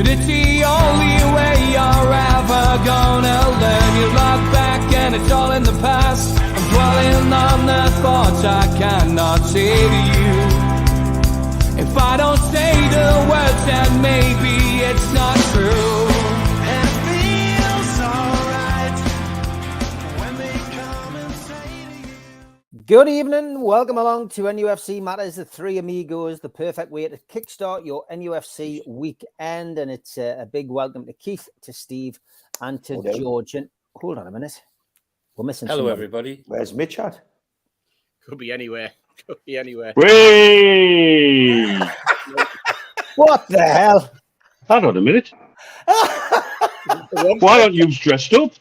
But it's the only way you're ever gonna learn. You look back and it's all in the past. I'm dwelling on the thoughts I cannot say to you. If I don't say the words, then maybe it's not true. And it feels alright when they come and say to you. Good evening, welcome along to NUFC Matters, the three amigos, the perfect way to kickstart your NUFC weekend. And it's a big welcome to Keith, to Steve, and to George. And hold on a minute, we're missing Hello, someone. everybody. Where's Mitch at? Could be anywhere. Could be anywhere. Way! What the hell? Hang on a minute. Why aren't you dressed up?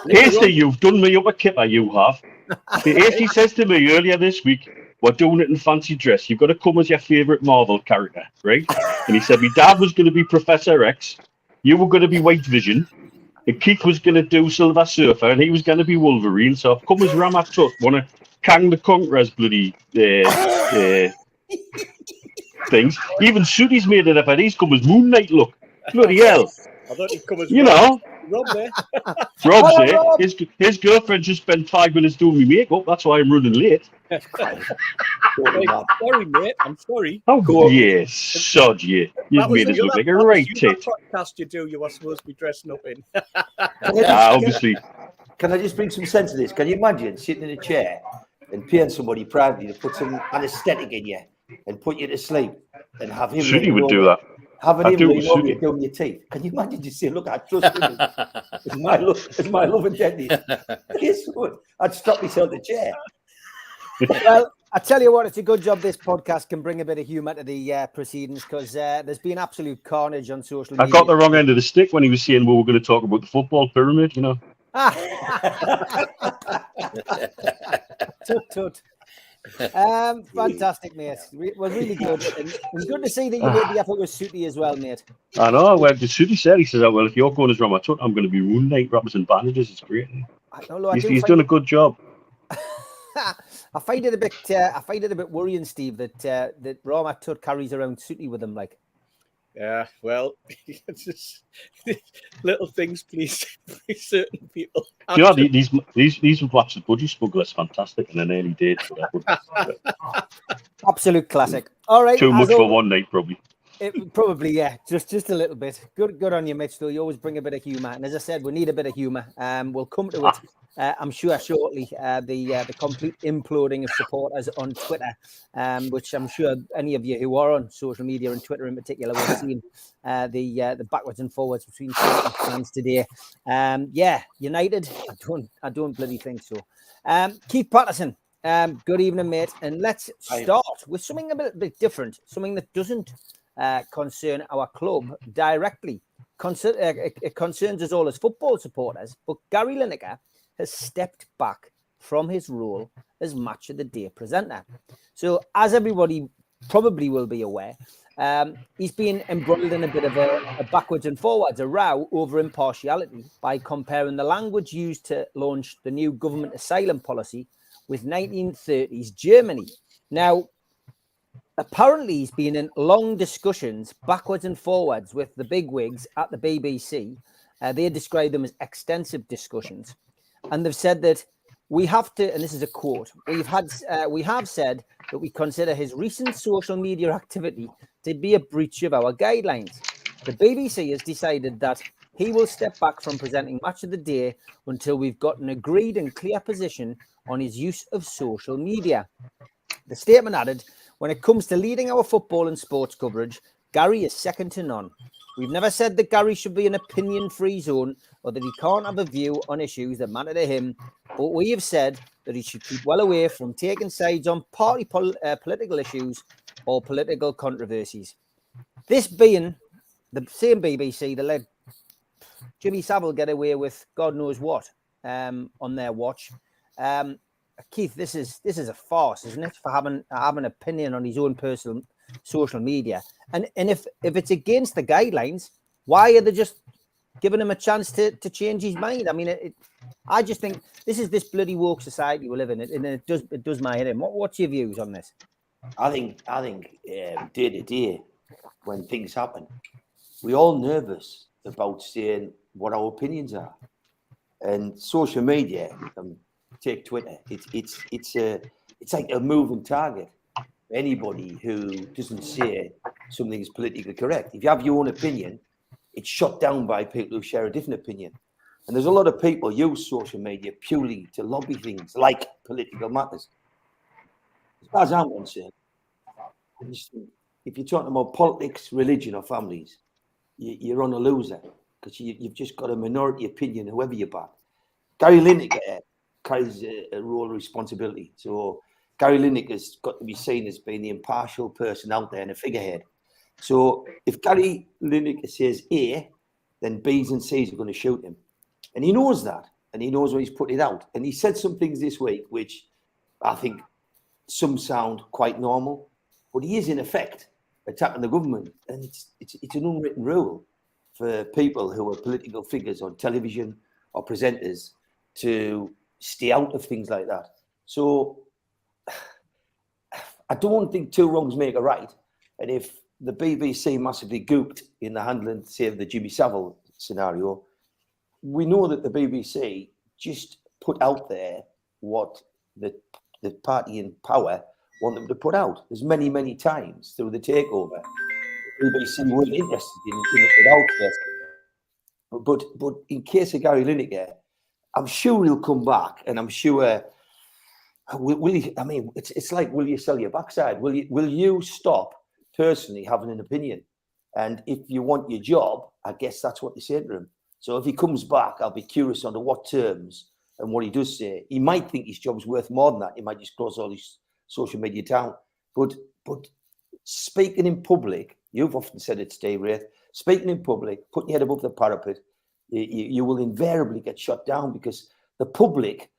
Hasty, you've done me up a kipper, you have. Hasty says to me earlier this week, we're doing it in fancy dress. You've got to come as your favourite Marvel character, right? And he said, my dad was going to be Professor X, you were going to be White Vision, and Keith was going to do Silver Surfer, and he was going to be Wolverine. So I've come as Ramatut, want to Kang the Conqueror's bloody things. Even Sooty's made it up, and he's come as Moon Knight, look. Bloody hell. I thought he'd come as Rob there. Rob's here. His girlfriend just spent 5 minutes doing my makeup. That's why I'm running late. Sorry, mate. I'm sorry. Oh, yes. Sod you. You've made us look like a right tit. Podcast you were supposed to be dressing up in. Obviously. Can I just bring some sense to this? Can you imagine sitting in a chair and paying somebody privately to put some anaesthetic in you and put you to sleep and have him... Sooty would do that. Having him doing your teeth. Can you imagine just saying, look, I trust him. It's my love and dentist. Guess what? I'd stop myself in the chair. Well, I tell you what, it's a good job this podcast can bring a bit of humour to the proceedings, because there's been absolute carnage on social media. I got the wrong end of the stick when he was saying we were going to talk about the football pyramid, you know. Tut. Fantastic, mate. Well, really good. And it was good to see that you made the effort with Sooty as well, mate. I know. Well, the Sooty said, he says, oh, well, if you're going as Ramatut, I'm going to be Moon Knight, wrappers and bandages. It's great. He's done a good job. I find it a bit worrying, Steve, that Ramatut carries around Sooty with him, like. Yeah, well, just little things, please certain people. You know, these laps of budgie smugglers fantastic in an early date. Absolute classic. All right. Too much for one night, probably. Probably, yeah. Just a little bit. Good on you, Mitch, though. You always bring a bit of humour. And as I said, we need a bit of humour. We'll come to it, I'm sure, shortly. The complete imploding of supporters on Twitter, which I'm sure any of you who are on social media and Twitter in particular will have seen the backwards and forwards between fans today. Yeah, United, I don't bloody think so. Keith Patterson, good evening, mate. And let's start with something a bit different, something that doesn't concern our club directly. It concerns us all as football supporters, but Gary Lineker has stepped back from his role as Match of the Day presenter. So, as everybody probably will be aware, he's been embroiled in a bit of a backwards and forwards, a row over impartiality by comparing the language used to launch the new government asylum policy with 1930s Germany. Now, apparently, he's been in long discussions backwards and forwards with the bigwigs at the BBC. They describe them as extensive discussions. And they've said that we have to, and this is a quote, we have said that we consider his recent social media activity to be a breach of our guidelines. The BBC has decided that he will step back from presenting Match of the Day until we've got an agreed and clear position on his use of social media. The statement added, when it comes to leading our football and sports coverage, Gary is second to none. We've never said that Gary should be an opinion-free zone or that he can't have a view on issues that matter to him, but we have said that he should keep well away from taking sides on party political issues or political controversies. This being the same BBC that let Jimmy Savile get away with God knows what on their watch. Keith, this is a farce, isn't it? For having an opinion on his own personal social media, and if it's against the guidelines, why are they just giving him a chance to change his mind? I mean, I just think this bloody woke society we live in, and it does my head in. What's your views on this? I think day to day, when things happen, we're all nervous about saying what our opinions are. And social media, take Twitter, it's like a moving target. Anybody who doesn't say something is politically correct. If you have your own opinion, it's shut down by people who share a different opinion. And there's a lot of people use social media purely to lobby things like political matters. As far as I'm concerned, if you're talking about politics, religion, or families, you're on a loser because you've just got a minority opinion, whoever you back. Gary Lineker carries a role of responsibility. So Gary Lineker's got to be seen as being the impartial person out there and a figurehead. So if Gary Lineker says A, then B's and C's are going to shoot him. And he knows that, and he knows when he's put it out. And he said some things this week, which I think some sound quite normal, but he is in effect attacking the government. And it's an unwritten rule for people who are political figures on television or presenters to stay out of things like that. So I don't think two wrongs make a right. And if the BBC massively gooped in the handling, say, of the Jimmy Savile scenario, we know that the BBC just put out there what the party in power want them to put out. There's many, many times through the takeover, the BBC weren't interested in it out there. But in case of Gary Lineker, I'm sure he'll come back, and I'm sure. Will he? I mean, it's like, will you sell your backside? Will you stop personally having an opinion? And if you want your job, I guess that's what they say to him. So if he comes back, I'll be curious under what terms and what he does say. He might think his job's worth more than that. He might just close all his social media down. But speaking in public, you've often said it, Steve Wraith, speaking in public, putting your head above the parapet, you will invariably get shut down because the public,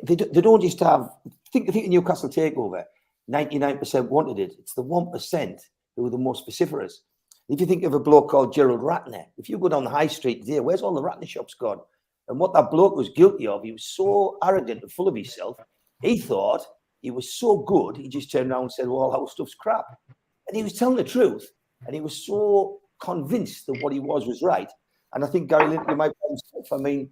they don't just have, think of Newcastle takeover, 99% wanted it. It's the 1% who are the most vociferous. If you think of a bloke called Gerald Ratner, if you go down the high street today, where's all the Ratner shops gone? And what that bloke was guilty of, he was so arrogant and full of himself, he thought he was so good, he just turned around and said, well, our stuff's crap. And he was telling the truth. And he was so convinced that what he was right. And I think Gary Lineker might be himself. I mean,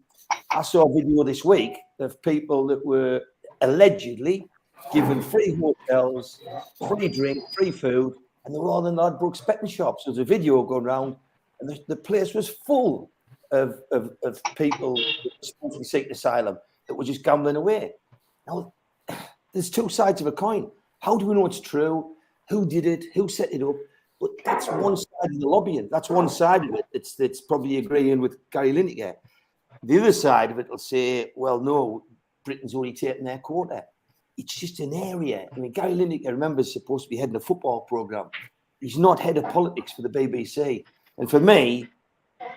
I saw a video this week of people that were allegedly given free hotels, free drink, free food, and they were all in Ladbrokes betting shops. There's a video going around, and the place was full of people supposedly seeking asylum that were just gambling away. Now, there's two sides of a coin. How do we know it's true? Who did it? Who set it up? But that's one side of the lobbying. That's one side of it. It's probably agreeing with Gary Lineker. The other side of it will say, well, no, Britain's only taking their quota. It's just an area. I mean, Gary Lineker, remember, is supposed to be heading a football programme. He's not head of politics for the BBC. And for me,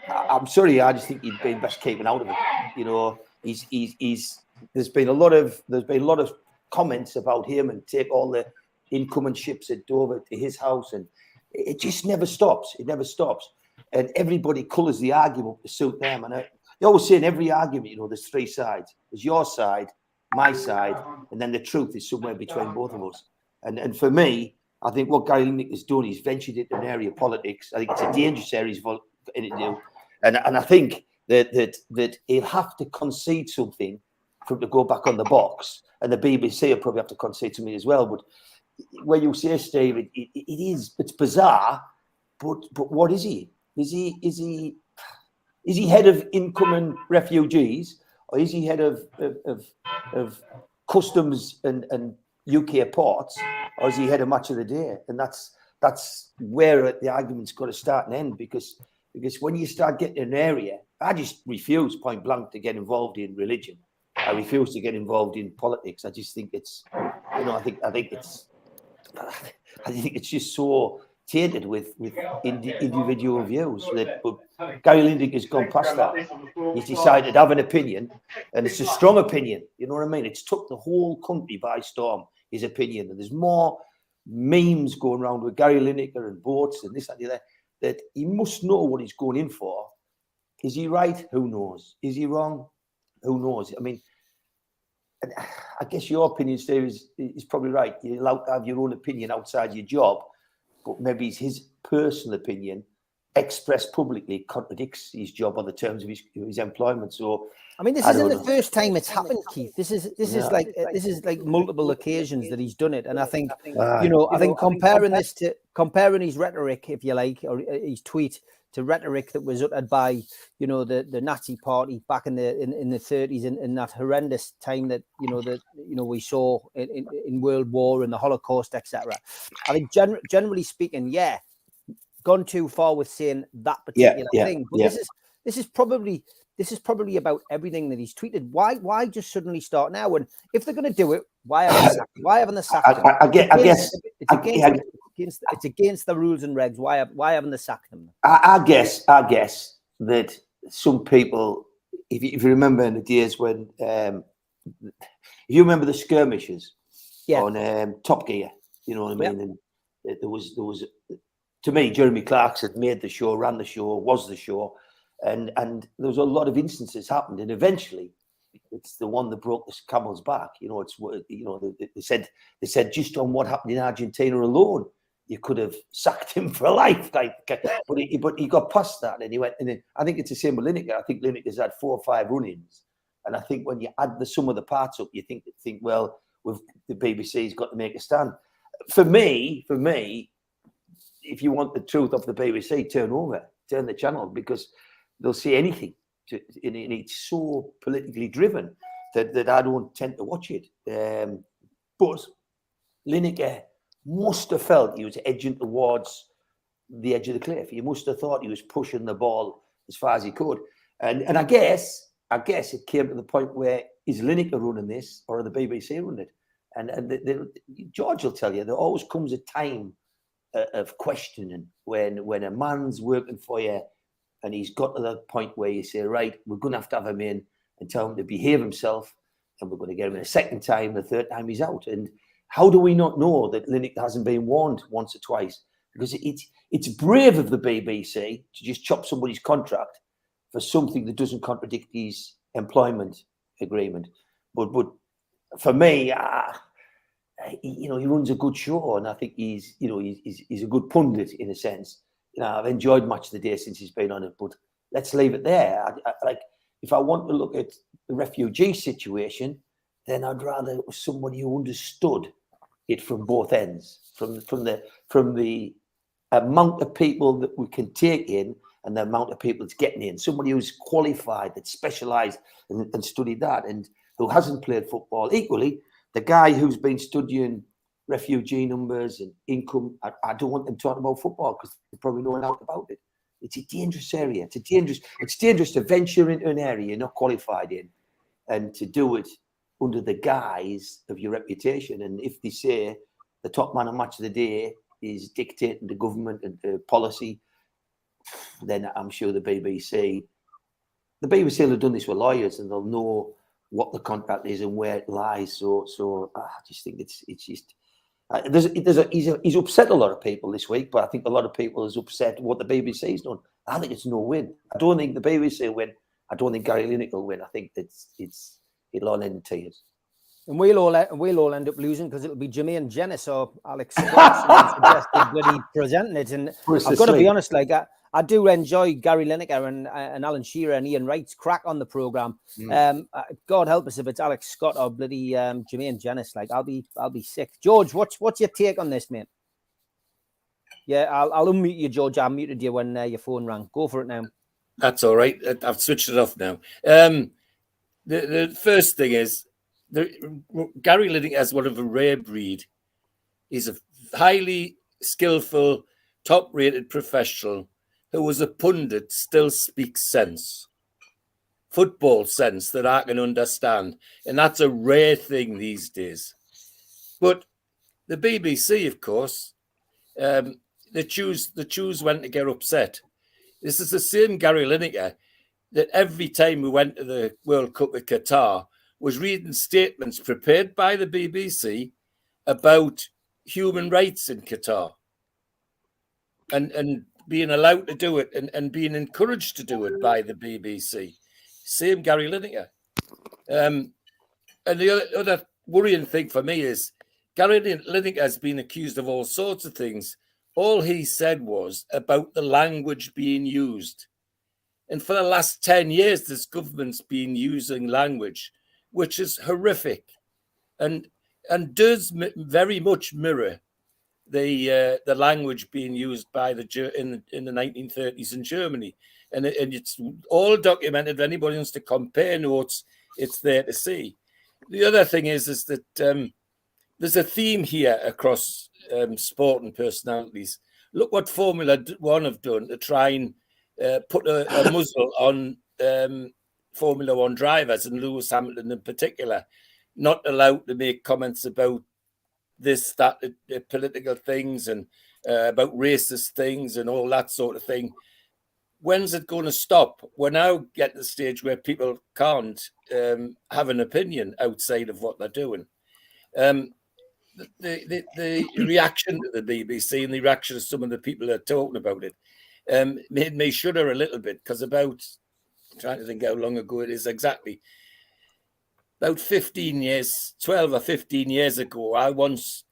I'm sorry, I just think he'd been best keeping out of it. You know, there's been a lot of comments about him and take all the incoming ships at Dover to his house, and it just never stops. It never stops. And everybody colours the argument to suit them. And they always say in every argument, you know, there's three sides. There's your side, my side, and then the truth is somewhere between both of us. And for me, I think what Gary Lineker has done, he's ventured into an area of politics. I think it's a dangerous area he's in it now. And I think that he'll have to concede something for him to go back on the box. And the BBC will probably have to concede something as well. But when you say, Steve, it's bizarre, but what is he? Is he head of incoming refugees, or is he head of customs and UK ports, or is he head of match of the day? And that's where the argument's got to start and end, because when you start getting an area, I just refuse point blank to get involved in religion. I refuse to get involved in politics. I just think it's, you know, I think it's just so tainted with individual views. But Gary Lineker has gone past that. He's decided to have an opinion, and it's a strong opinion. You know what I mean? It's took the whole country by storm, his opinion. And there's more memes going around with Gary Lineker and boats and this and that, that he must know what he's going in for. Is he right? Who knows? Is he wrong? Who knows? I mean, I guess your opinion, Steve, is probably right. You're allowed to have your own opinion outside your job, but maybe his personal opinion expressed publicly contradicts his job on the terms of his employment. So I mean, this isn't the first time it's happened, Keith. This is like multiple occasions that he's done it, and I think I think comparing his rhetoric, if you like, or his tweet to rhetoric that was uttered by the Nazi Party back in the 30s in that horrendous time that we saw in World War and the Holocaust, etc. I think generally speaking, gone too far with saying that particular thing. But this is probably about everything that he's tweeted. Why just suddenly start now? And if they're going to do it, why haven't they sacked him? I guess it's against the rules and regs. Why haven't they sacked him? I guess that some people, if you remember in the days when, if you remember the skirmishes on Top Gear, you know what I mean? And there was to me, Jeremy Clarkson made the show, ran the show, was the show, and there was a lot of instances happened, and eventually, it's the one that broke the camel's back. They said just on what happened in Argentina alone, you could have sacked him for life. But he got past that, and he went. And I think it's the same with Lineker. I think Lineker's had 4 or 5 run-ins, and I think when you add the sum of the parts up, you think well, the BBC's got to make a stand. For me, if you want the truth of the BBC, turn the channel, because they'll see anything. And it's so politically driven that I don't tend to watch it. But Lineker must have felt he was edging towards the edge of the cliff. He must have thought he was pushing the ball as far as he could. And I guess it came to the point where, is Lineker running this or are the BBC running it? And George will tell you, there always comes a time of questioning when a man's working for you and he's got to that point where you say, right, we're going to have him in and tell him to behave himself, and we're going to get him in a second time, the third time he's out. And how do we not know that Lineker hasn't been warned once or twice? Because it's brave of the BBC to just chop somebody's contract for something that doesn't contradict his employment agreement. But for me, he runs a good show, and I think he's a good pundit in a sense. I've enjoyed Match of the Day since he's been on it, but let's leave it there. If I want to look at the refugee situation, then I'd rather it was somebody who understood it from both ends, from the amount of people that we can take in and the amount of people that's getting in. Somebody who's qualified, that's specialised and studied that, and who hasn't played football. Equally, the guy who's been studying refugee numbers and income, I don't want them talking about football because they probably know enough about it. It's a dangerous area. It's dangerous to venture into an area you're not qualified in, and to do it under the guise of your reputation. And if they say the top man on Match of the Day is dictating the government and the policy, then I'm sure the BBC will have done this with lawyers, and they'll know what the contract is and where it lies. So I just think it's just. He's upset a lot of people this week, but I think a lot of people is upset what the BBC's done. I think it's no win. I don't think the BBC will win. I don't think Gary Lineker will win. I think it'll all end in tears. And we'll all end up losing because it'll be Jermaine Jenis or Alex Scott suggested bloody presenting it. And I've got to be honest, I do enjoy Gary Lineker and Alan Shearer and Ian Wright's crack on the programme. God help us if it's Alex Scott or bloody Jermaine Jenis. I'll be sick. George, what's your take on this, mate? Yeah, I'll unmute you, George. I muted you when your phone rang. Go for it now. That's all right. I've switched it off now. The first thing is, Gary Lineker is one of a rare breed. He's a highly skillful, top-rated professional who, as a pundit, still speaks sense, football sense that I can understand. And that's a rare thing these days. But the BBC, of course, they choose when to get upset. This is the same Gary Lineker that every time we went to the World Cup at Qatar was reading statements prepared by the BBC about human rights in Qatar and being allowed to do it and being encouraged to do it by the BBC. Same Gary Lineker. And the other worrying thing for me is Gary Lineker has been accused of all sorts of things, all he said was about the language being used. And for the last 10 years, this government's been using language, which is horrific and does very much mirror the language being used by in the 1930s in Germany. And it's all documented. If anybody wants to compare notes, it's there to see. The other thing is that there's a theme here across sport and personalities. Look what Formula One have done to try and put a muzzle on Formula One drivers, and Lewis Hamilton in particular, not allowed to make comments about this, that, political things and about racist things and all that sort of thing. When's it going to stop? We're now getting to the stage where people can't have an opinion outside of what they're doing. The reaction to the BBC and the reaction of some of the people that are talking about it made me shudder a little bit, because I'm trying to think how long ago it is exactly. About 12 or 15 years ago, I once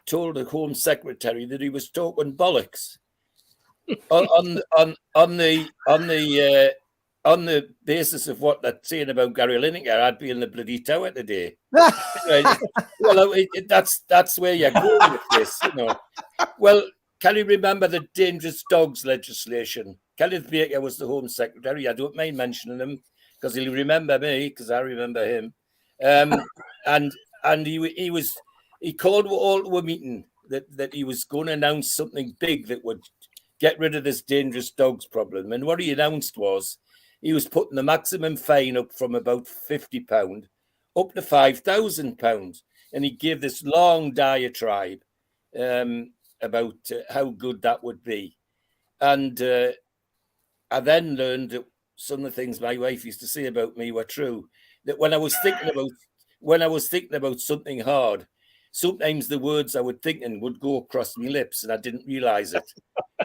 told the Home Secretary that he was talking bollocks on the basis of what they're saying about Gary Lineker. I'd be in the bloody tower today. Well, that's where you're going with this, you know. Well, can you remember the dangerous dogs legislation? Kenneth Baker was the Home Secretary. I don't mind mentioning him because he'll remember me, because I remember him. And he called all to a meeting that he was going to announce something big that would get rid of this dangerous dogs problem. And what he announced was he was putting the maximum fine up from about £50 up to £5,000. And he gave this long diatribe about how good that would be. And I then learned that some of the things my wife used to say about me were true. That when I was thinking about something hard, sometimes the words I was thinking would go across my lips and I didn't realise it.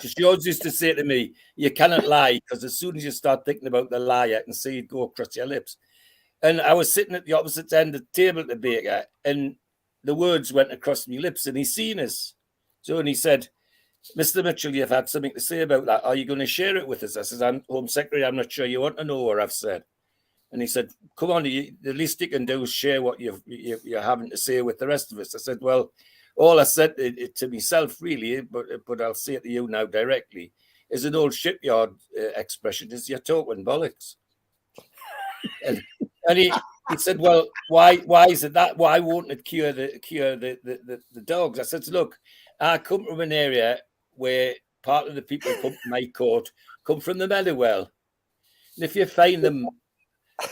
She always used to say to me, you cannot lie, because as soon as you start thinking about the lie, I can see it go across your lips. And I was sitting at the opposite end of the table to Baker, and the words went across my lips, and he seen us. So, and he said, Mr. Mitchell, you've had something to say about that. Are you going to share it with us? I said, I'm Home Secretary. I'm not sure you want to know what I've said. And he said, come on, the least you can do is share what you're having to say with the rest of us. I said, well, all I said it to myself, really, but I'll say it to you now directly, is an old shipyard expression, is you're talking bollocks. and he said, well, why is it that? Why won't it cure the dogs? I said, look, I come from an area where part of the people who come to my court come from the Meadowell. And if you find them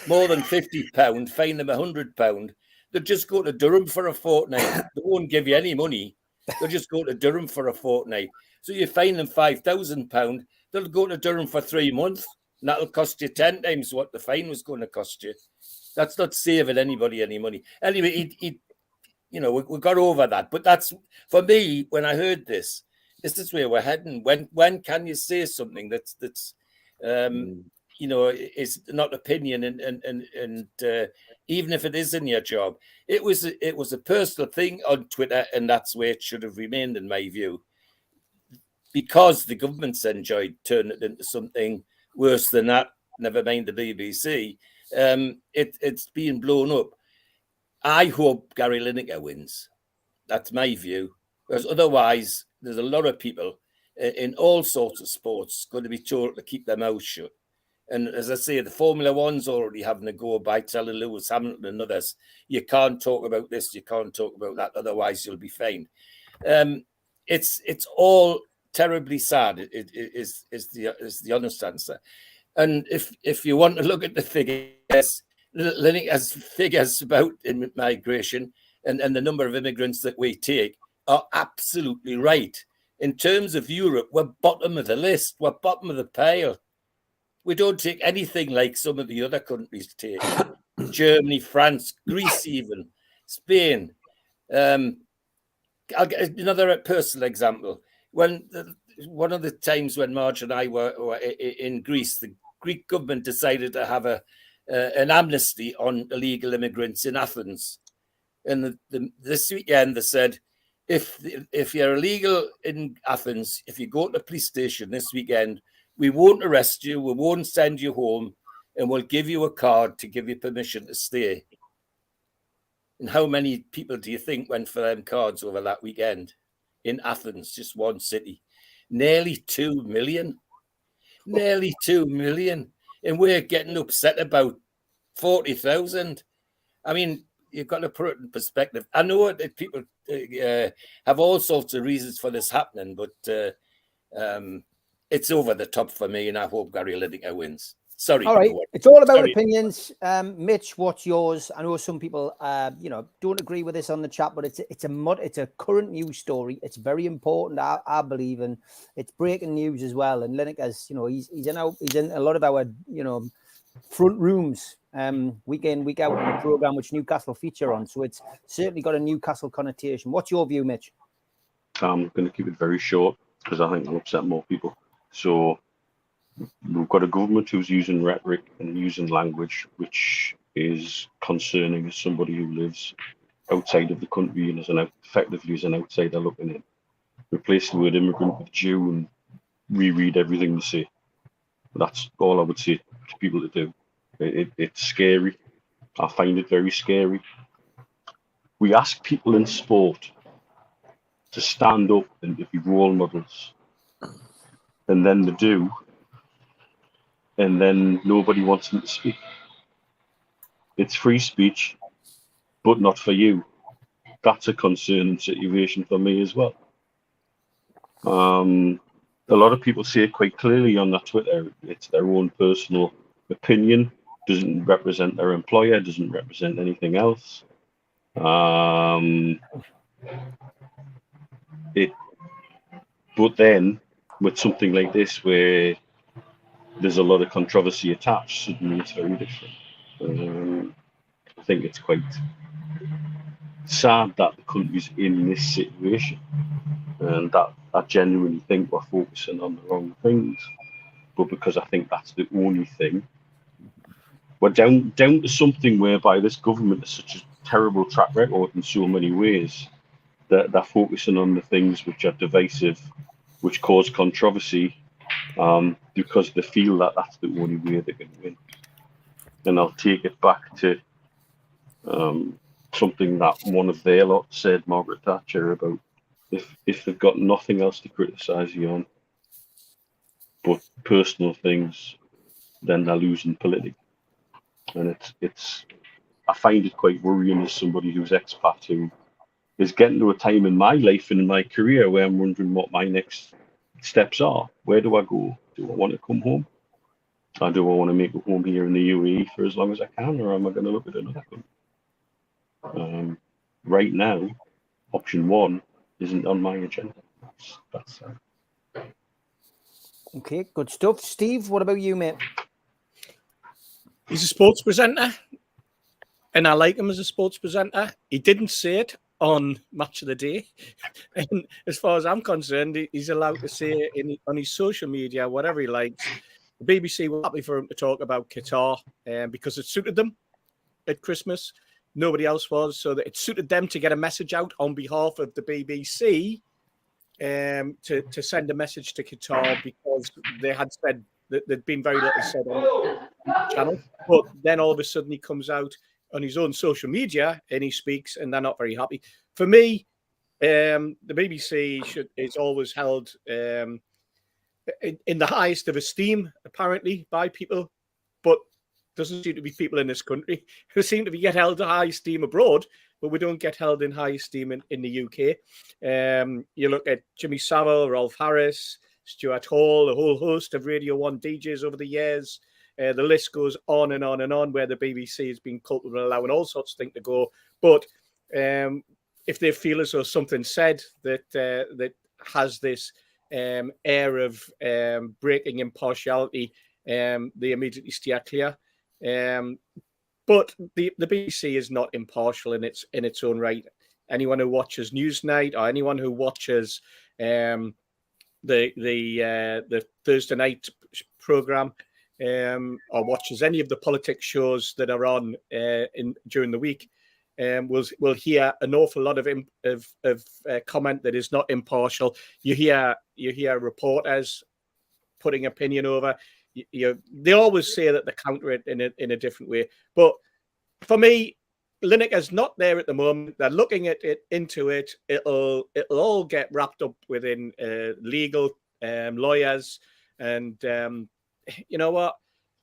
more than £50, fine them £100, they'll just go to Durham for a fortnight. They won't give you any money. They'll just go to Durham for a fortnight. So you fine them £5,000, they'll go to Durham for 3 months, and that'll cost you 10 times what the fine was going to cost you. That's not saving anybody any money. Anyway, we got over that. But that's, for me, when I heard this is where we're heading. When can you say something that's is not opinion, and even if it is in your job, it was a personal thing on Twitter, and that's where it should have remained, in my view, because the government's enjoyed turning it into something worse than that. Never mind the BBC. It's being blown up. I hope Gary Lineker wins. That's my view, because otherwise, there's a lot of people in all sorts of sports going to be told to keep their mouths shut. And as I say, the Formula One's already having a go by telling Lewis Hamilton and others, you can't talk about this, you can't talk about that, otherwise you'll be fined. It's all terribly sad. It is the honest answer. And if you want to look at the figures, Lineker's figures about migration and the number of immigrants that we take are absolutely right. In terms of Europe, we're bottom of the list. We're bottom of the pile. We don't take anything like some of the other countries take. Germany, France, Greece even, Spain. I'll get another personal example. One of the times when Marge and I were in Greece, the Greek government decided to have an amnesty on illegal immigrants in Athens. And this weekend they said, if you're illegal in Athens, if you go to the police station this weekend, we won't arrest you, we won't send you home, and we'll give you a card to give you permission to stay. And how many people do you think went for them cards over that weekend in Athens, just one city? Nearly 2 million. Nearly 2 million. And we're getting upset about 40,000. I mean, you've got to put it in perspective. I know that people have all sorts of reasons for this happening, but it's over the top for me, and I hope Gary Lineker wins. Sorry. All right. It's all about opinions. Mitch, what's yours? I know some people, don't agree with this on the chat, but it's a current news story. It's very important, I believe, and it's breaking news as well. And Lineker's, he's in a lot of our, front rooms, week in, week out in the program which Newcastle feature on. So it's certainly got a Newcastle connotation. What's your view, Mitch? I'm going to keep it very short because I think I'll upset more people. So we've got a government who's using rhetoric and using language which is concerning as somebody who lives outside of the country and effectively is an outsider looking in. Replace the word immigrant with Jew and reread everything they say. That's all I would say to people to do. It's scary. I find it very scary. We ask people in sport to stand up and to be role models, and then they do, and then nobody wants them to speak. It's free speech, but not for you. That's a concerning situation for me as well. A lot of people say it quite clearly on their Twitter. It's their own personal opinion, doesn't represent their employer, doesn't represent anything else. But then with something like this where there's a lot of controversy attached, suddenly it's very different. I think it's quite sad that the country's in this situation, and that I genuinely think we're focusing on the wrong things. But because I think that's the only thing, we're down to something whereby this government has such a terrible track record in so many ways that they're focusing on the things which are divisive, which cause controversy, because they feel that that's the only way they can win. And I'll take it back to something that one of their lot said, Margaret Thatcher, about if they've got nothing else to criticise you on but personal things, then they're losing politically. And I find it quite worrying as somebody who's expat who is getting to a time in my life and in my career where I'm wondering what my next steps are. Where do I go? Do I want to come home? Or do I want to make a home here in the UAE for as long as I can, or am I going to look at another country? Right now, option one isn't on my agenda. That's Okay, good stuff. Steve, what about you, mate? He's a sports presenter, and I like him as a sports presenter. He didn't say it on Match of the Day. And as far as I'm concerned, he's allowed to say on his social media whatever he likes. The BBC were happy for him to talk about Qatar because it suited them at Christmas. Nobody else was, so that it suited them to get a message out on behalf of the BBC to send a message to Qatar, because they had said that there'd been very little said on the channel. But then all of a sudden he comes out on his own social media and he speaks, and they're not very happy. For me, the BBC is always held in the highest of esteem, apparently, by people, but doesn't seem to be people in this country who seem to be get held in high esteem abroad, but we don't get held in high esteem in the UK. You look at Jimmy Savile, Rolf Harris, Stuart Hall, a whole host of Radio 1 DJs over the years. The list goes on and on and on, where the BBC has been culpable of allowing all sorts of things to go. But if they feel as though something said that has this air of breaking impartiality, they immediately steer clear. But the BBC is not impartial in its own right. Anyone who watches Newsnight or anyone who watches the Thursday night program or watches any of the politics shows that are on during the week, will hear an awful lot of comment that is not impartial. You hear reporters putting opinion over. They always say that they counter it in a different way. But for me, Lineker's not there at the moment. They're looking at it into it. It'll all get wrapped up within legal lawyers, and you know what?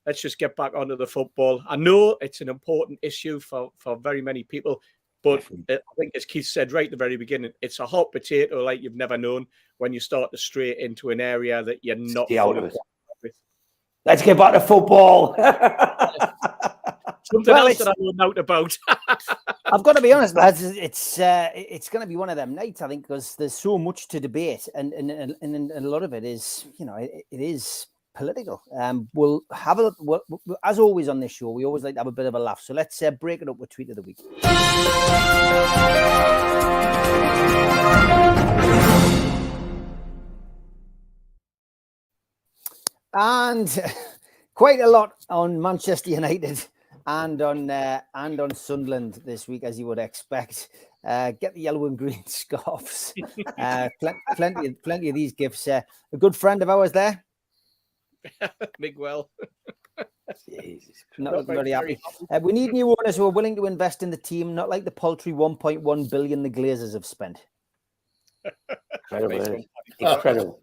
Let's just get back onto the football. I know it's an important issue for very many people, but I think, as Keith said right at the very beginning, it's a hot potato like you've never known when you start to stray into an area that you're not Stay out of it. with. Let's get back to football. Something else that I know out about. I've got to be honest, lads. It's going to be one of them nights, I think, because there's so much to debate, and a lot of it is, it is political. We'll have a look. As always on this show, we always like to have a bit of a laugh. So let's break it up with tweet of the week. And quite a lot on Manchester United and on Sunderland this week, as you would expect. Get the yellow and green scarves. Plenty of these gifts. A good friend of ours there, Miguel. Jesus, not very happy. We need new owners who are willing to invest in the team, not like the paltry 1.1 billion the Glazers have spent. Incredible.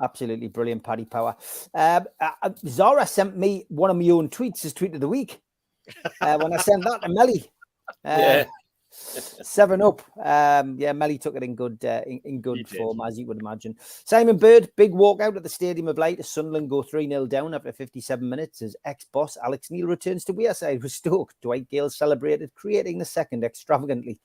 Absolutely brilliant, Paddy Power. Zara sent me one of my own tweets as tweet of the week. When I sent that to Melly. 7 up. Melly took it in good form, as you would imagine. Simon Bird, big walkout at the Stadium of Light as Sunderland go 3-0 down after 57 minutes as ex-boss Alex Neil returns to Wearside with Stoke. Dwight Gale celebrated, creating the second extravagantly.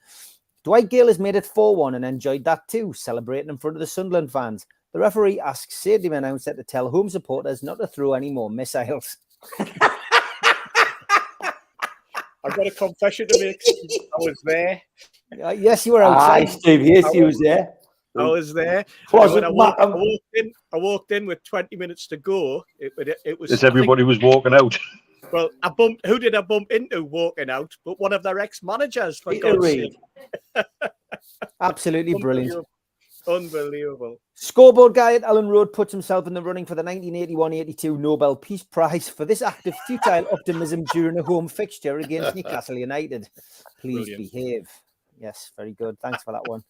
Dwight Gale has made it 4-1 and enjoyed that too, celebrating in front of the Sunderland fans. The referee asks stadium announcer to tell home supporters not to throw any more missiles. I've got a confession to make. I was there. Yes, you were outside. Aye, Steve. Yes, he was there. I was there. Was When it I walked in with 20 minutes to go. It was. As everybody was walking out. Well, who did I bump into walking out? But one of their ex-managers, for God's sake. Absolutely brilliant. Unbelievable. Scoreboard guy at Ellen Road puts himself in the running for the 1981-82 Nobel Peace Prize for this act of futile optimism during a home fixture against Newcastle United. Please behave. Yes, very good. Thanks for that one.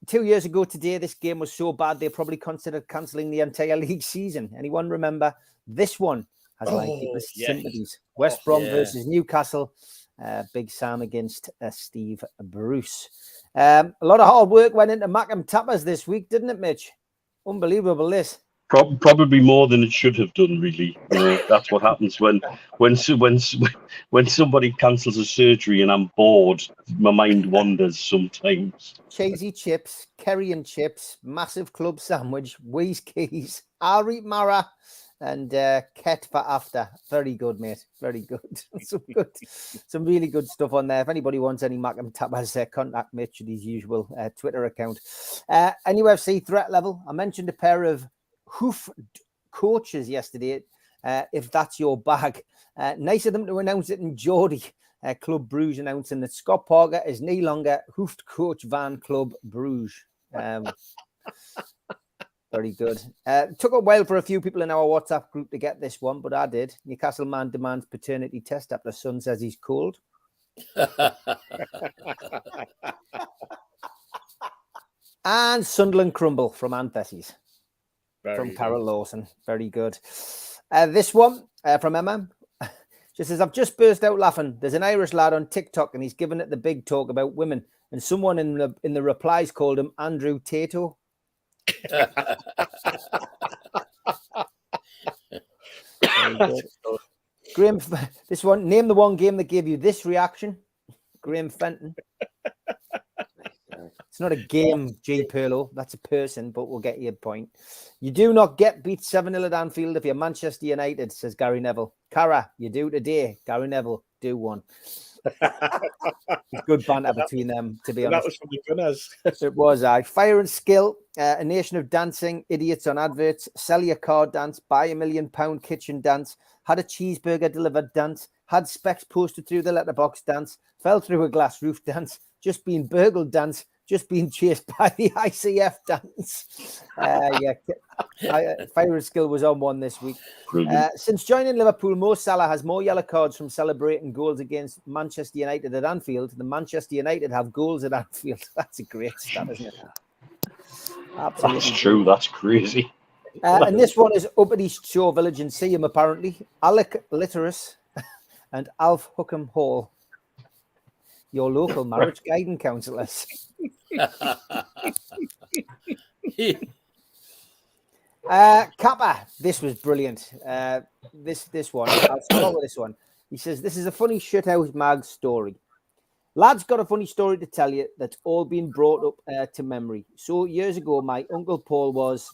2 years ago today, this game was so bad they probably considered cancelling the entire league season. Anyone remember? This one has deepest sympathies. West Brom versus Newcastle. Big Sam against Steve Bruce. A lot of hard work went into Mackem Tappers this week, didn't it, Mitch? Unbelievable, this. Probably more than it should have done, really. That's what happens when somebody cancels a surgery and I'm bored. My mind wanders sometimes. Cheesy chips, Kerry and chips, massive club sandwich, Wee's Keys, Ari Mara, and Ket for after. Very good, mate. Very good. Some really good stuff on there. If anybody wants any Mackem Tappers, contact Mitch at his usual Twitter account. NUFC threat level. I mentioned a pair of hoof coaches yesterday. If that's your bag, nice of them to announce it in Geordie. Club Bruges announcing that Scott Parker is no longer hoofed coach Van Club Bruges. Very good. Took a while for a few people in our WhatsApp group to get this one, but I did. Newcastle man demands paternity test after son says he's cold. And Sunderland crumble from Anthesses. From Carol Lawson. Very good. This one from Emma. She says, I've just burst out laughing. There's an Irish lad on TikTok and he's giving it the big talk about women. And someone in the replies called him Andrew Tato. Graham, this one, name the one game that gave you this reaction. Graham Fenton. It's not a game, G. Perlo. That's a person, but we'll get you a point. You do not get beat 7-0 at Anfield if you're Manchester United, says Gary Neville. Cara, you do today. Gary Neville, do one. Good banter between them, to be honest. That was from the Gunners. It was. Fire and Skill, a nation of dancing, idiots on adverts, sell your car dance, buy £1 million kitchen dance, had a cheeseburger delivered dance, had specs posted through the letterbox dance, fell through a glass roof dance, just been burgled dance, just being chased by the ICF dance. Fire Skill was on one this week. Since joining Liverpool, Mo Salah has more yellow cards from celebrating goals against Manchester United at Anfield than Manchester United have goals at Anfield. That's a great stat, isn't it? Absolutely. That's true. That's crazy. And this one is up at East Shore Village in Seaham, apparently. Alec Litterus and Alf Hookham Hall, your local marriage guidance counsellors. Kappa, this was brilliant. This one, I'll start with this one. He says, this is a funny shithouse mag story. Lad's got a funny story to tell you that's all been brought up to memory. So years ago, my Uncle Paul was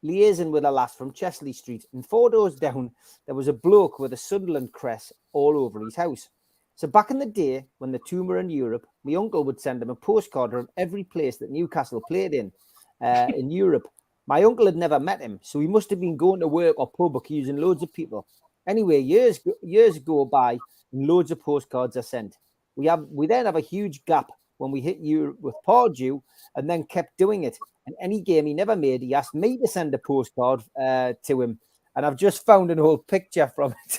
liaising with a lass from Chesley Street, and 4 doors down, there was a bloke with a Sunderland crest all over his house. So back in the day, when the two were in Europe, my uncle would send him a postcard from every place that Newcastle played in Europe. My uncle had never met him, so he must have been going to work or pub accusing loads of people. Anyway, years go by, and loads of postcards are sent. We then have a huge gap when we hit Europe with Pardew, and then kept doing it. And any game he never made, he asked me to send a postcard to him. And I've just found an old picture from it.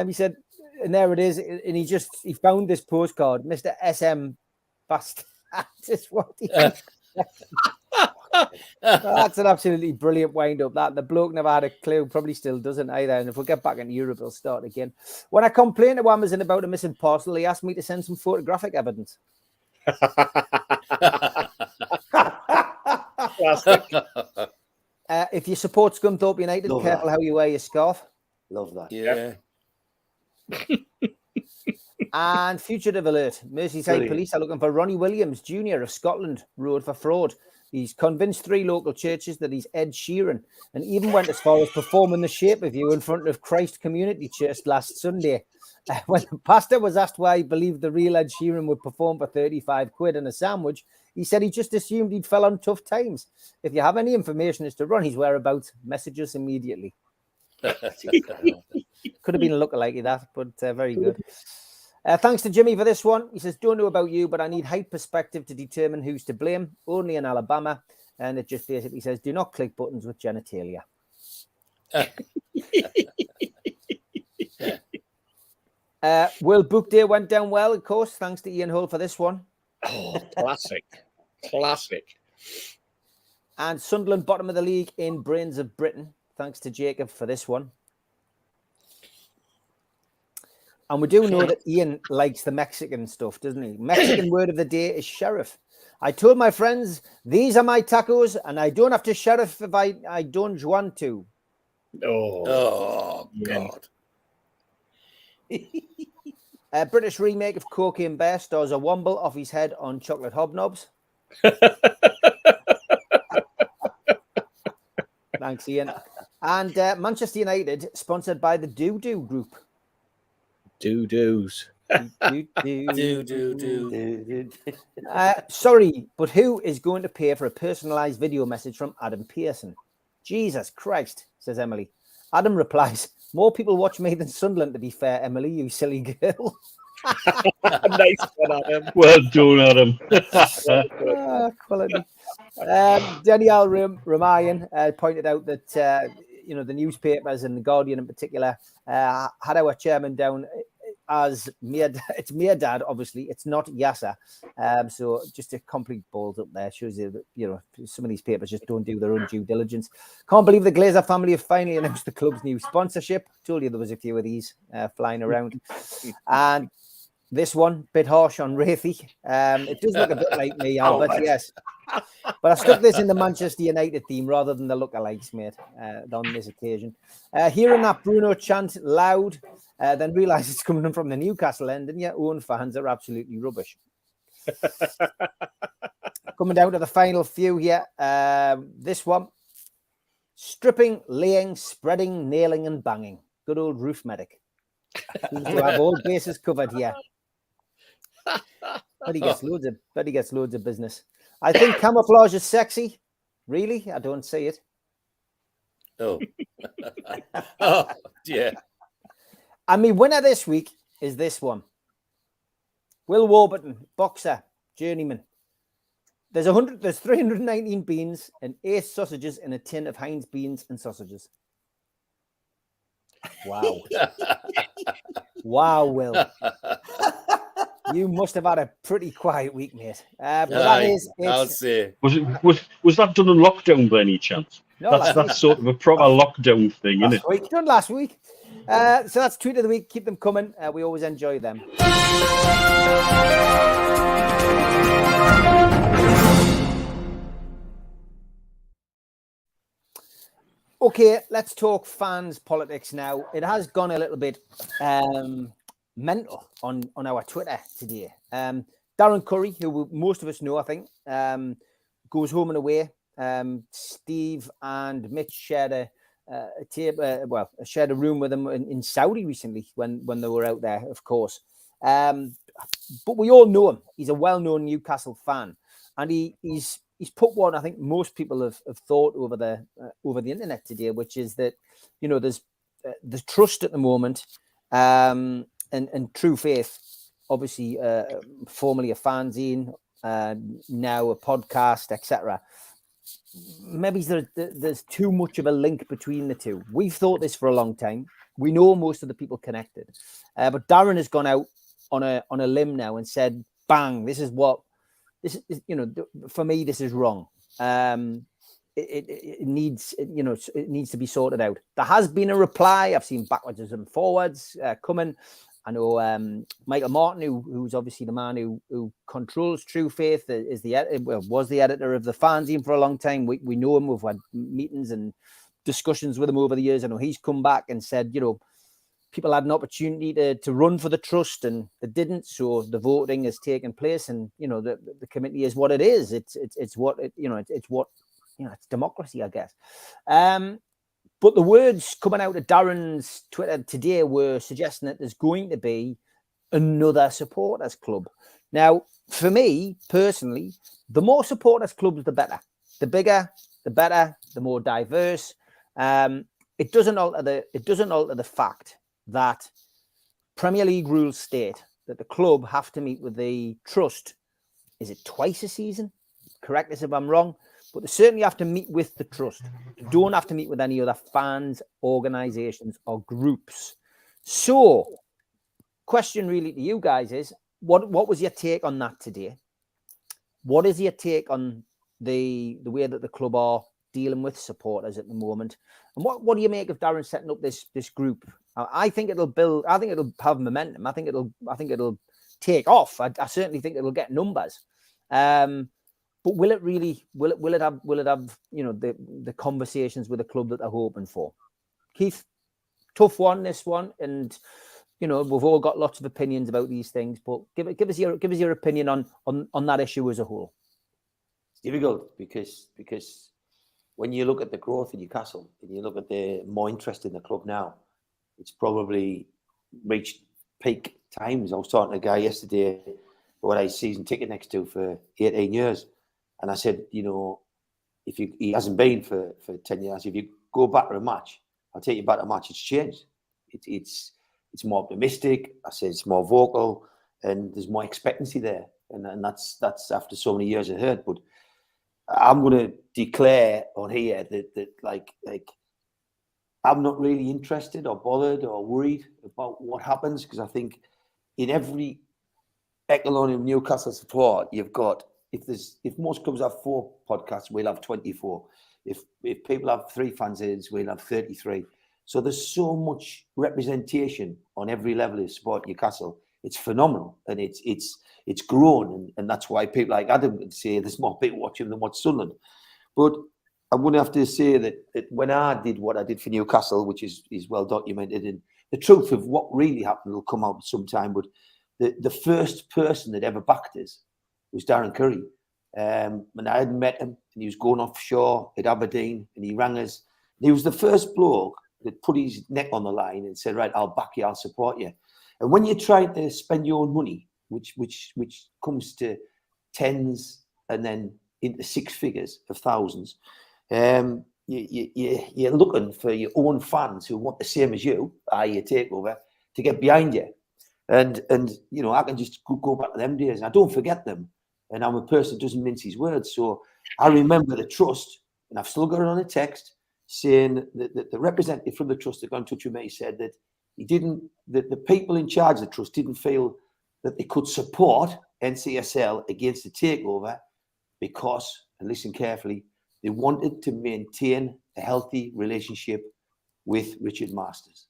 He said, and there it is. And he found this postcard, Mr. SM Bastard. Just what he That's an absolutely brilliant wind up. That the bloke never had a clue, probably still doesn't either. And if we get back into Europe, it'll start again. When I complained to Amazon about a missing parcel, he asked me to send some photographic evidence. If you support Scunthorpe United, Love careful that. how you wear your scarf. Love that. Yeah. And fugitive alert. Merseyside Brilliant. police are looking for Ronnie Williams Jr. of Scotland Road for fraud. He's convinced 3 local churches that he's Ed Sheeran, and even went as far as performing the Shape of You in front of Christ Community Church last Sunday. When the pastor was asked why he believed the real Ed Sheeran would perform for 35 quid and a sandwich, he said he just assumed he'd fell on tough times. If you have any information as to Ronnie's whereabouts, message us immediately. Could have been a lookalike of that, but very good. Thanks to Jimmy for this one. He says, don't know about you, but I need height perspective to determine who's to blame. Only in Alabama. And it just basically says, do not click buttons with genitalia. World Book Day went down well, of course. Thanks to Ian Hull for this one. Oh, classic. Classic. And Sunderland bottom of the league in Brains of Britain. Thanks to Jacob for this one. And we do know that Ian likes the Mexican stuff, doesn't he? Mexican word of the day is sheriff. I told my friends, these are my tacos, and I don't have to sheriff if I don't want to. Oh, God. A British remake of Cocaine Bear stars a womble off his head on chocolate hobnobs. Thanks, Ian. And Manchester United, sponsored by the Doo-Doo Group. Doo-doos. Sorry, but who is going to pay for a personalised video message from Adam Pearson? Jesus Christ, says Emily. Adam replies, more people watch me than Sunderland, to be fair, Emily, you silly girl. Nice one, Adam. Well done, Adam. Quality. Danielle Ramayan pointed out that the newspapers and the Guardian in particular had our chairman down as it's Mirdad, obviously. It's not Yasser. So just a complete balls up there. Shows you that, some of these papers just don't do their own due diligence. Can't believe the Glazer family have finally announced the club's new sponsorship. Told you there was a few of these flying around. And this one, bit harsh on Wraithy. It does look a bit like me, Albert, yes. But I stuck this in the Manchester United theme rather than the lookalikes, mate, on this occasion. Hearing that Bruno chant loud, then realise it's coming from the Newcastle end, and your own fans are absolutely rubbish. Coming down to the final few here. This one. Stripping, laying, spreading, nailing and banging. Good old roof medic. Seems to have all bases covered here. But he gets loads of business. I think camouflage is sexy. Really? I don't see it. Oh. Oh, yeah. And my winner this week is this one. Will Warburton, boxer, journeyman. There's 319 beans and 8 sausages in a tin of Heinz beans and sausages. Wow. Wow, Will. You must have had a pretty quiet week, mate. But that is it. I'll say. Was that done in lockdown by any chance? No, That's sort of a proper lockdown thing, isn't it? Done last week. So that's tweet of the week. Keep them coming. We always enjoy them. Okay, let's talk fans politics now. It has gone a little bit mental on our Twitter today. Darren Curry, who most of us know, I think, goes home and away. Steve and Mitch shared a room with him in Saudi recently when they were out there, of course. But we all know him. He's a well-known Newcastle fan, and he's put one I think most people have thought over the internet today, which is that there's trust at the moment, and True Faith, obviously formerly a fanzine, now a podcast, etc. Maybe there's too much of a link between the two. We've thought this for a long time. We know most of the people connected, but Darren has gone out on a limb now and said, "Bang! This is for me. This is wrong. It needs to be sorted out." There has been a reply. I've seen backwards and forwards coming. I know Michael Martin, who's obviously the man who controls True Faith, was the editor of the fanzine for a long time. We know him. We've had meetings and discussions with him over the years. I know he's come back and said, people had an opportunity to run for the trust and they didn't. So the voting has taken place, and the committee is what it is. It's democracy, I guess. But the words coming out of Darren's Twitter today were suggesting that there's going to be another supporters club. Now, for me personally, the more supporters clubs, the better. The bigger, the better. The more diverse. It doesn't alter the fact that Premier League rules state that the club have to meet with the trust. Is it twice a season? Correct us if I'm wrong. But they certainly have to meet with the trust. They don't have to meet with any other fans, organisations or groups. So, question really to you guys is, what was your take on that today? What is your take on the way that the club are dealing with supporters at the moment? And what do you make of Darren setting up this group? I think it'll build. I think it'll have momentum. I think it'll take off. I certainly think it'll get numbers. But will it really? Will it have? The conversations with the club that they're hoping for? Keith, tough one, this one, and we've all got lots of opinions about these things. But give us your opinion on that issue as a whole. It's difficult because when you look at the growth in Newcastle and you look at the more interest in the club now, it's probably reached peak times. I was talking to a guy yesterday who had a season ticket next to for 18 years. And I said, if he hasn't been for 10 years, if you go back to a match, I'll take you back to a match. It's changed. It's more optimistic. I said it's more vocal, and there's more expectancy there. And that's after so many years of hurt. But I'm going to declare on here that like I'm not really interested or bothered or worried about what happens, because I think in every echelon of Newcastle support, you've got. If most clubs have 4 podcasts, we'll have 24. If people have 3 fanzines, we'll have 33. So there's so much representation on every level of support Newcastle. It's phenomenal, and it's grown, and that's why people like Adam would say there's more people watching than watch Sunderland. But I'm going to have to say that when I did what I did for Newcastle, which is well documented, and the truth of what really happened will come out sometime. But the first person that ever backed us was Darren Curry. And I hadn't met him, and he was going offshore at Aberdeen, and he rang us. And he was the first bloke that put his neck on the line and said, "Right, I'll back you, I'll support you." And when you're trying to spend your own money, which comes to tens and then into 6 figures of thousands, you're looking for your own fans who want the same as you, i.e. a takeover, to get behind you. And you know, I can just go back to them days. I don't forget them. And I'm a person that doesn't mince his words. So I remember the trust, and I've still got it on a text saying that the representative from the trust that got in touch with me said that the people in charge of the trust didn't feel that they could support NCSL against the takeover because, and listen carefully, they wanted to maintain a healthy relationship with Richard Masters.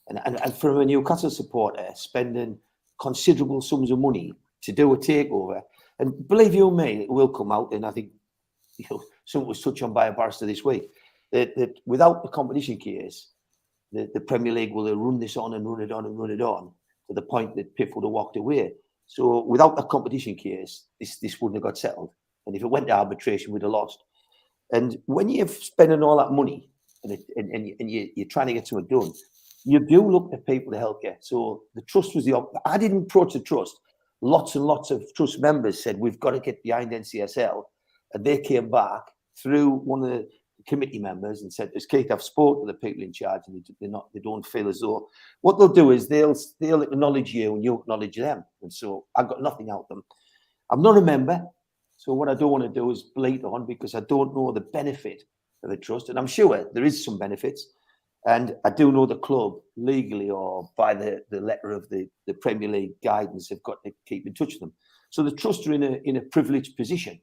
And from a Newcastle supporter, spending considerable sums of money to do a takeover, and believe you me, it will come out, and I think, you know, something was touched on by a barrister this week, that without the competition case, the Premier League will run this on and run it on and run it on to the point that PIF would have walked away. So without that competition case, this wouldn't have got settled. And if it went to arbitration, we'd have lost. And when you're spending all that money and you're trying to get something done, you do look at people to help you. So the trust was I didn't approach the trust. Lots and lots of trust members said, we've got to get behind NCSL. And they came back through one of the committee members and said, as Keith, I've spoken to the people in charge, and they don't feel as though what they'll do is they'll acknowledge you and you acknowledge them. And so I've got nothing out of them. I'm not a member. So what I don't want to do is bleat on, because I don't know the benefit of the trust. And I'm sure there is some benefits. And I do know the club legally or by the letter of the Premier League guidance have got to keep in touch with them. So the trust are in a privileged position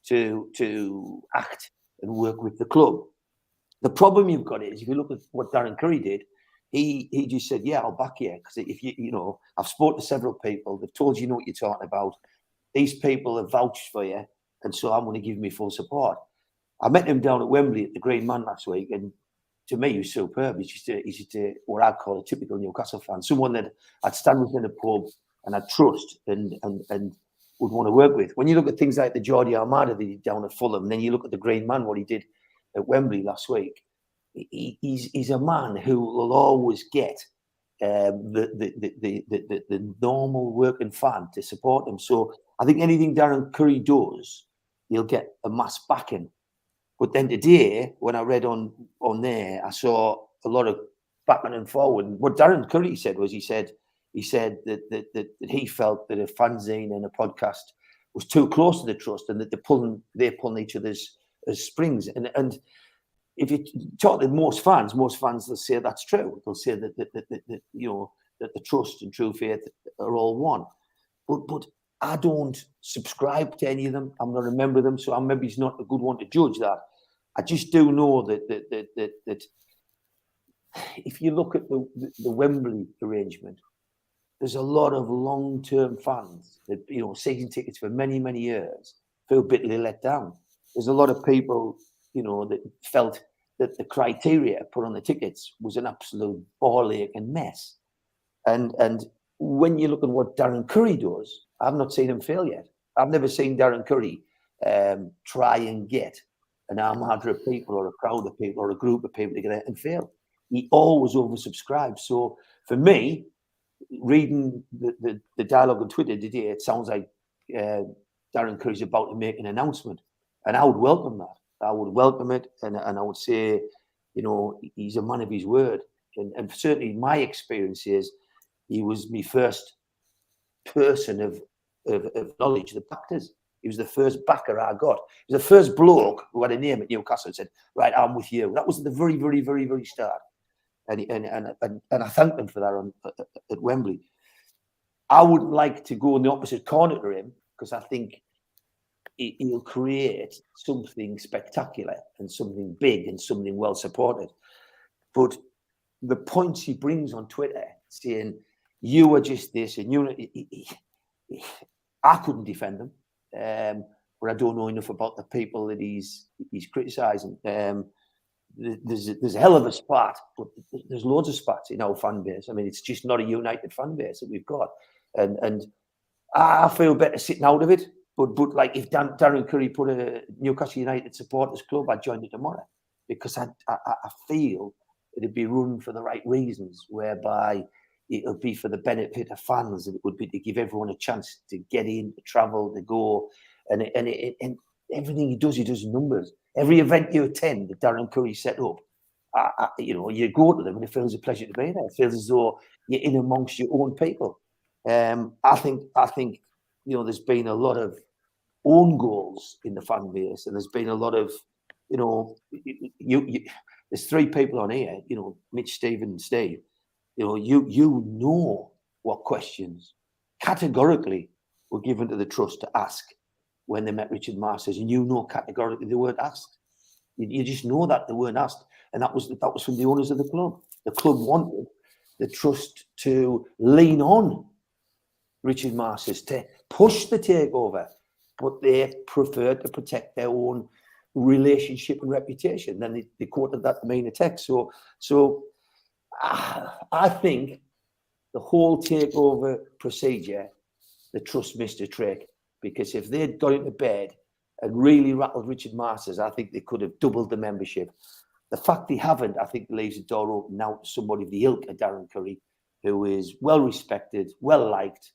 to act and work with the club. The problem you've got is, if you look at what Darren Curry did, he just said, yeah, I'll back you. Because if you know, I've spoken to several people, they've told you know what you're talking about. These people have vouched for you, and so I'm going to give me full support. I met him down at Wembley at the Green Man last week, and to me, he was superb. He's just what I call a typical Newcastle fan, someone that I'd stand with in a pub and I'd trust and would want to work with. When you look at things like the Jordi Armada that he did down at Fulham, and then you look at the Green Man, what he did at Wembley last week, he's a man who will always get the normal working fan to support him. So I think anything Darren Curry does, he'll get a mass backing. But then today, when I read on there, I saw a lot of backing and forward. And what Darren Curry said was, he said that he felt that a fanzine and a podcast was too close to the trust, and that they're pulling each other's springs. And if you talk to most fans will say that's true. They'll say that you know, that the trust and True Faith are all one. But I don't subscribe to any of them. I'm not a member of them, so maybe it's not a good one to judge that. I just do know that if you look at the Wembley arrangement, there's a lot of long-term fans that, you know, season tickets for many, many years, feel bitterly let down. There's a lot of people, you know, that felt that the criteria put on the tickets was an absolute ball ache and mess. And when you look at what Darren Curry does, I've not seen him fail yet. I've never seen Darren Curry try and get an armada of people or a crowd of people or a group of people together and fail. He always oversubscribes. So for me, reading the dialogue on Twitter today, it sounds like Darren Curry's about to make an announcement, and I would welcome that. I would welcome it, and I would say, you know, he's a man of his word. And certainly my experience is he was my first person of knowledge that backed us. He was the first backer I got. He was the first bloke who had a name at Newcastle and said, right, I'm with you. That was at the very, very, very, very start. And I thanked him for that at Wembley. I wouldn't like to go in the opposite corner to him, because I think he'll create something spectacular and something big and something well supported. But the points he brings on Twitter, saying you are just this and I couldn't defend them, but I don't know enough about the people that he's criticising. There's a hell of a spat, but there's loads of spats in our fan base. I mean, it's just not a united fan base that we've got, and I feel better sitting out of it. But like, if Darren Curry put a Newcastle United supporters club, I'd join it tomorrow, because I feel it'd be run for the right reasons, whereby it would be for the benefit of fans, and it would be to give everyone a chance to get in, to travel, to go, and everything he does numbers. Every event you attend that Darren Curry set up, you go to them and it feels a pleasure to be there. It feels as though you're in amongst your own people. I think there's been a lot of own goals in the fan base, and there's been a lot of, there's three people on here, Mitch, Stephen, and Steve. You know what questions categorically were given to the trust to ask when they met Richard Masters, and categorically they weren't asked. You just know that they weren't asked, and that was from the owners of the club. The club wanted the trust to lean on Richard Masters to push the takeover, but they preferred to protect their own relationship and reputation. Then they quoted that main attack. So I think the whole takeover procedure, the trust missed a trick, because if they'd got into bed and really rattled Richard Masters, I think they could have doubled the membership. The fact they haven't, I think, leaves the door open now to somebody of the ilk of Darren Curry, who is well respected, well liked,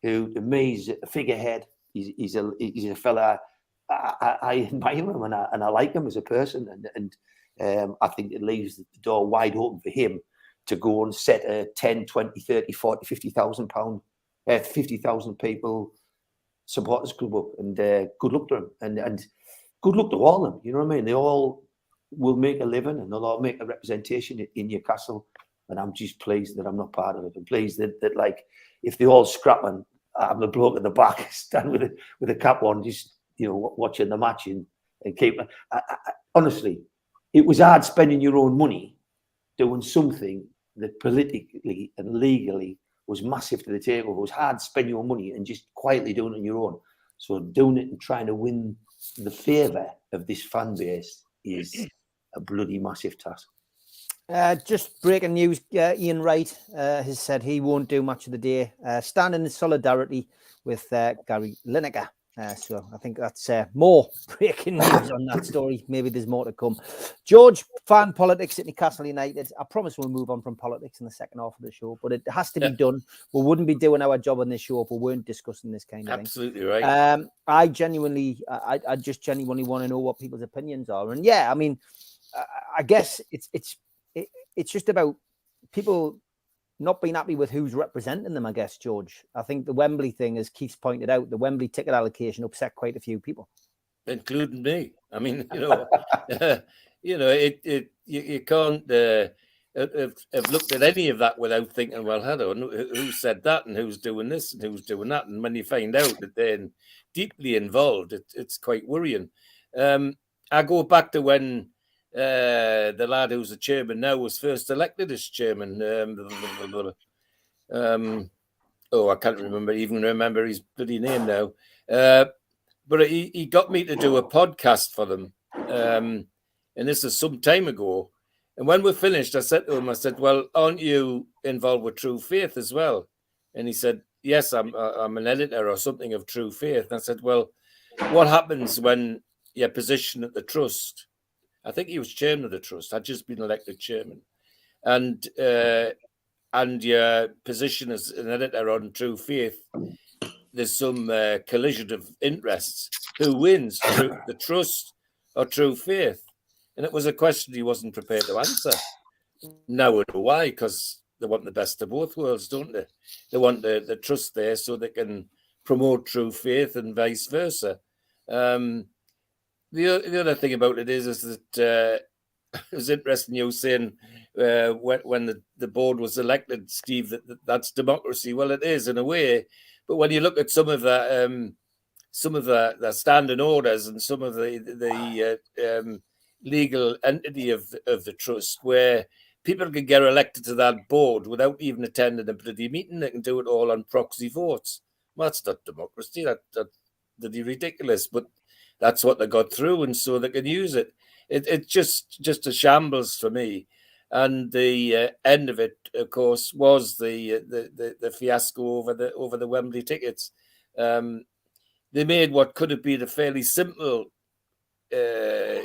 who to me is a figurehead. He's a fella I admire him, and I like him as a person, and I think it leaves the door wide open for him to go and set a 10, 20, 30, 40, 50,000 pound, 50,000 people supporters club up, and good luck to him, and good luck to all of them. You know what I mean? They all will make a living, and they'll all make a representation in Newcastle, and I'm just pleased that I'm not part of it, and pleased that like, if they all scrap, and I'm the bloke at the back, stand with a cap on, just watching the match and keep. Honestly, it was hard spending your own money doing something that politically and legally was massive to the table. It was hard to spend your money and just quietly doing it on your own. So doing it and trying to win the favour of this fan base is a bloody massive task. Just breaking news, Ian Wright has said he won't do much of the day, standing in solidarity with Gary Lineker. So I think that's more breaking news on that story. Maybe there's more to come. George, fan politics at Newcastle United. I promise we'll move on from politics in the second half of the show, but it has to be done. We wouldn't be doing our job on this show if we weren't discussing this kind of Absolutely thing. right. I just genuinely want to know what people's opinions are. And yeah, I mean, I guess it's just about people not being happy with who's representing them, I guess, George. I think the Wembley thing, as Keith's pointed out, the Wembley ticket allocation upset quite a few people, including me. I mean, you can't have looked at any of that without thinking, well, hello, who said that, and who's doing this, and who's doing that, and when you find out that they're deeply involved, it's quite worrying. I go back to when the lad who's the chairman now was first elected as chairman. I can't remember his bloody name now. But he got me to do a podcast for them. And this is some time ago. And when we're finished, I said to him, well, aren't you involved with True Faith as well? And he said, yes, I'm an editor or something of True Faith. And I said, well, what happens when your position at the trust, I think he was chairman of the trust, I'd just been elected chairman, and your position as an editor on True Faith, there's some collision of interests. Who wins, the trust or True Faith? And it was a question he wasn't prepared to answer. Now I know why, because they want the best of both worlds, don't they? They want the trust there so they can promote True Faith and vice versa. The other thing about it is that it was interesting you saying when the board was elected, Steve, that's democracy. Well, it is in a way, but when you look at some of the standing orders and some of the legal entity of the trust, where people can get elected to that board without even attending a bloody meeting, they can do it all on proxy votes. Well, that's not democracy. That's ridiculous, but that's what they got through, and so they can use it. It's just a shambles for me. And the end of it, of course, was the fiasco over the Wembley tickets. They made what could have been a fairly simple way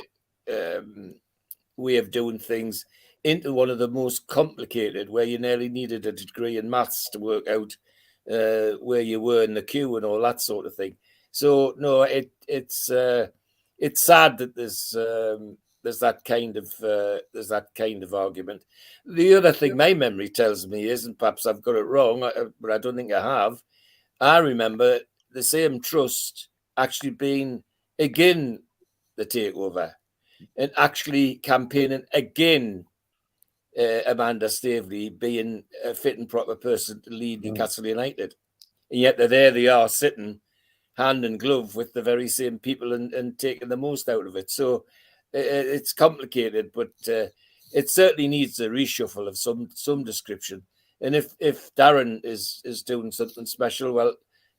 of doing things into one of the most complicated, where you nearly needed a degree in maths to work out where you were in the queue and all that sort of thing. So no, it's sad that there's there's that kind of argument. The other thing my memory tells me is, and perhaps I've got it wrong, but I don't think I have. I remember the same trust actually being again the takeover and actually campaigning again Amanda Staveley being a fit and proper person to lead Newcastle United. And yet there they are sitting hand in glove with the very same people and taking the most out of it. So it's complicated, but it certainly needs a reshuffle of some description. And if Darren is doing something special, well,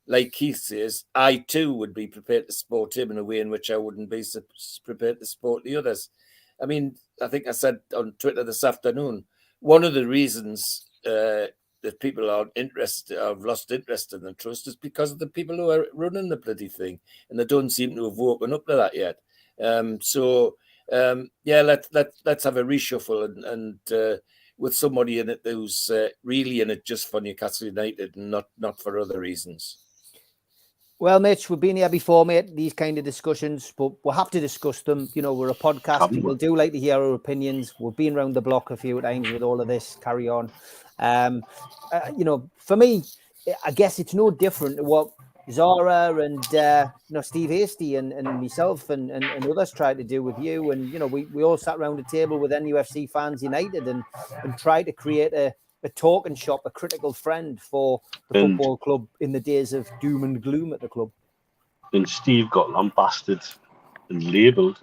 like Keith says, I too would be prepared to support him in a way in which I wouldn't be prepared to support the others. I mean, I think I said on Twitter this afternoon, one of the reasons that people have lost interest in the trust is because of the people who are running the bloody thing, and they don't seem to have woken up to that yet. Let's have a reshuffle and with somebody in it who's really in it just for Newcastle United and not for other reasons. Well, Mitch, we've been here before, mate, these kind of discussions, but we'll have to discuss them. You know, we're a podcast. We'll do like to hear our opinions. We've been around the block a few times with all of this. Carry on. You know, for me, I guess it's no different to what Zara and, Steve Hasty and myself and others tried to do with you. And, you know, we all sat around a table with NUFC Fans United and tried to create a talking shop, a critical friend for the football club in the days of doom and gloom at the club. And Steve got lambasted and labelled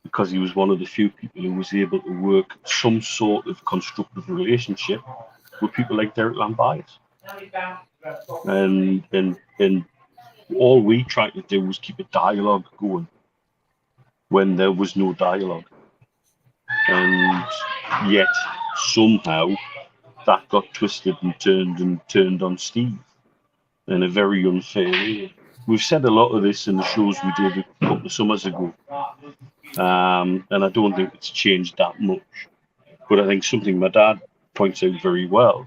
because he was one of the few people who was able to work some sort of constructive relationship with people like Derek Lambias. And all we tried to do was keep a dialogue going when there was no dialogue. And yet somehow that got twisted and turned on Steve in a very unfair way. We've said a lot of this in the shows we did a couple of summers ago, and I don't think it's changed that much. But I think something my dad points out very well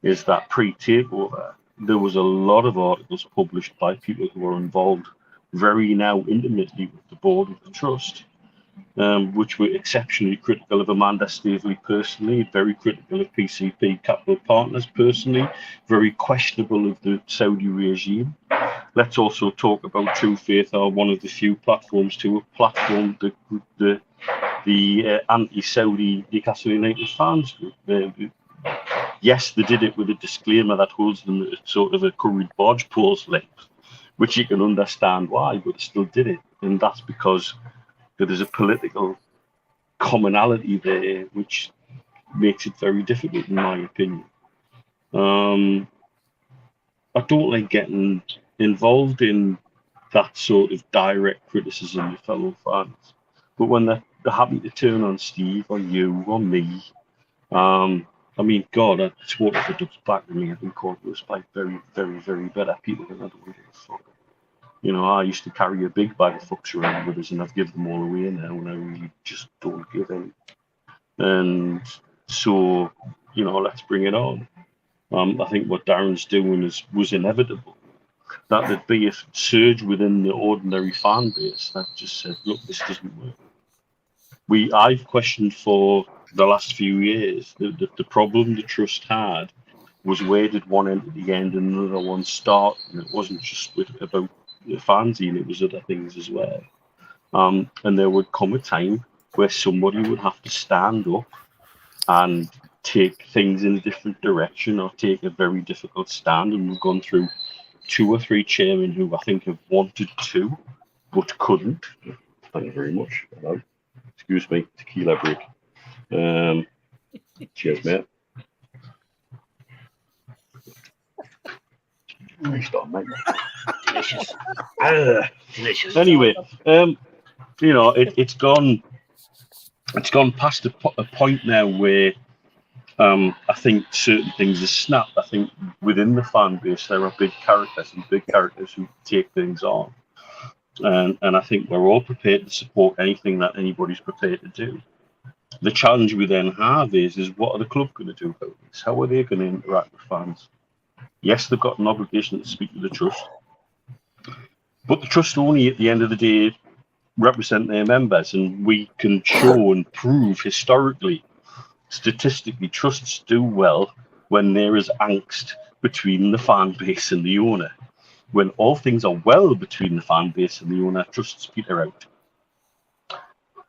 is that pre-takeover, there was a lot of articles published by people who were involved very now intimately with the board of the trust, which were exceptionally critical of Amanda Staveley personally, very critical of PCP Capital Partners personally, very questionable of the Saudi regime. Let's also talk about True Faith, are one of the few platforms to have platformed the anti-Saudi Newcastle United fans group. Yes, they did it with a disclaimer that holds them at sort of a curried barge pole's length, which you can understand why, but they still did it. And that's because there's a political commonality there, which makes it very difficult, in my opinion. I don't like getting involved in that sort of direct criticism of fellow fans. But when they're happy to turn on Steve or you or me, I mean, God, it's water for ducks back to me. I've been called those by very, very, very better people than I don't give a fuck. You know, I used to carry a big bag of fucks around with us, and I've given them all away now, and I really just don't give any. And so, you know, let's bring it on. I think what Darren's doing was inevitable. That there'd be a surge within the ordinary fan base that just said, look, this doesn't work. I've questioned for the last few years the problem the trust had was, where did one entity end and another one start? And it wasn't just about the fanzine, it was other things as well. And there would come a time where somebody would have to stand up and take things in a different direction or take a very difficult stand. And we've gone through 2 or 3 chairmen who I think have wanted to but couldn't. Thank you very much. Hello. Excuse me, tequila break. Cheers, mate. Delicious. Delicious. Anyway, you know, it's gone past a point now where I think certain things are snapped. I think within the fan base there are big characters who take things on, and I think we're all prepared to support anything that anybody's prepared to do. The challenge we then have is what are the club going to do about this? How are they going to interact with fans? Yes, they've got an obligation to speak to the trust, but the trust only at the end of the day represent their members, and we can show and prove historically, statistically, trusts do well when there is angst between the fan base and the owner. When all things are well between the fan base and the owner, trusts peter out.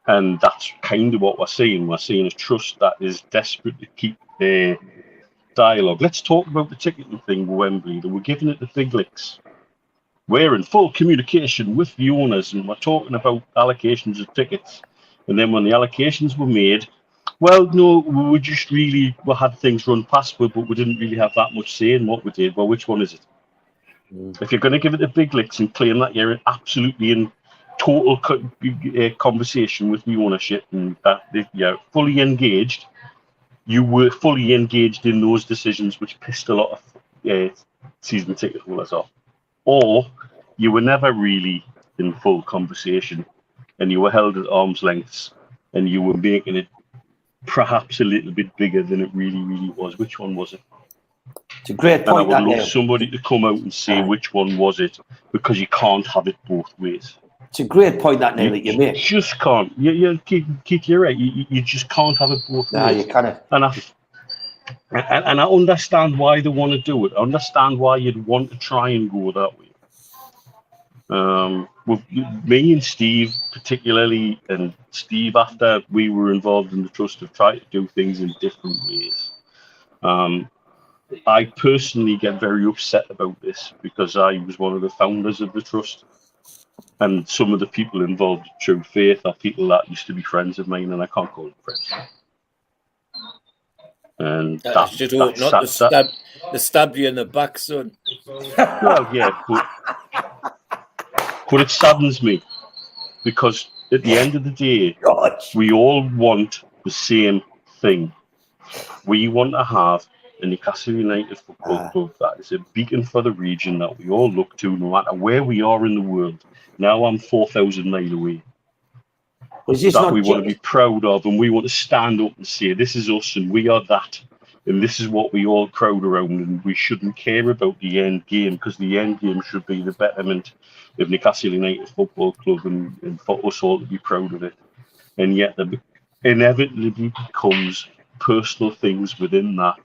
And that's kind of what we're seeing. We're seeing a trust that is desperate to keep their dialogue. Let's talk about the ticketing thing with Wembley. They were giving it the big licks. We're in full communication with the owners, and we're talking about allocations of tickets. And then when the allocations were made, well, no, we just really had things run past us, but we didn't really have that much say in what we did. Well, which one is it? If you're going to give it the big licks and claim that you're absolutely in total conversation with the ownership and that you're fully engaged, you were fully engaged in those decisions, which pissed a lot of season ticket holders off. Or you were never really in full conversation and you were held at arm's lengths and you were making it perhaps a little bit bigger than it really, really was. Which one was it? It's a great point. And I would love somebody to come out and say which one was it, because you can't have it both ways. It's a great point that Neil that you make. You just can't. Keith, you're right. You just can't have it both ways. No, you can't. And I understand why they want to do it. I understand why you'd want to try and go that way. With me and Steve particularly, and Steve after we were involved in the trust, have tried to do things in different ways. I personally get very upset about this because I was one of the founders of the trust, and some of the people involved in True Faith are people that used to be friends of mine, and I can't call them friends. And Not to stab you in the back, son. Well, yeah, but it saddens me because at the end of the day, we all want the same thing. We want to have a Newcastle United Football Club that is a beacon for the region that we all look to, no matter where we are in the world. Now I'm 4,000 miles away. That we want to be proud of, and we want to stand up and say, this is us and we are that. And this is what we all crowd around, and we shouldn't care about the end game, because the end game should be the betterment of Newcastle United Football Club and for us all to be proud of it. And yet there inevitably becomes personal things within that,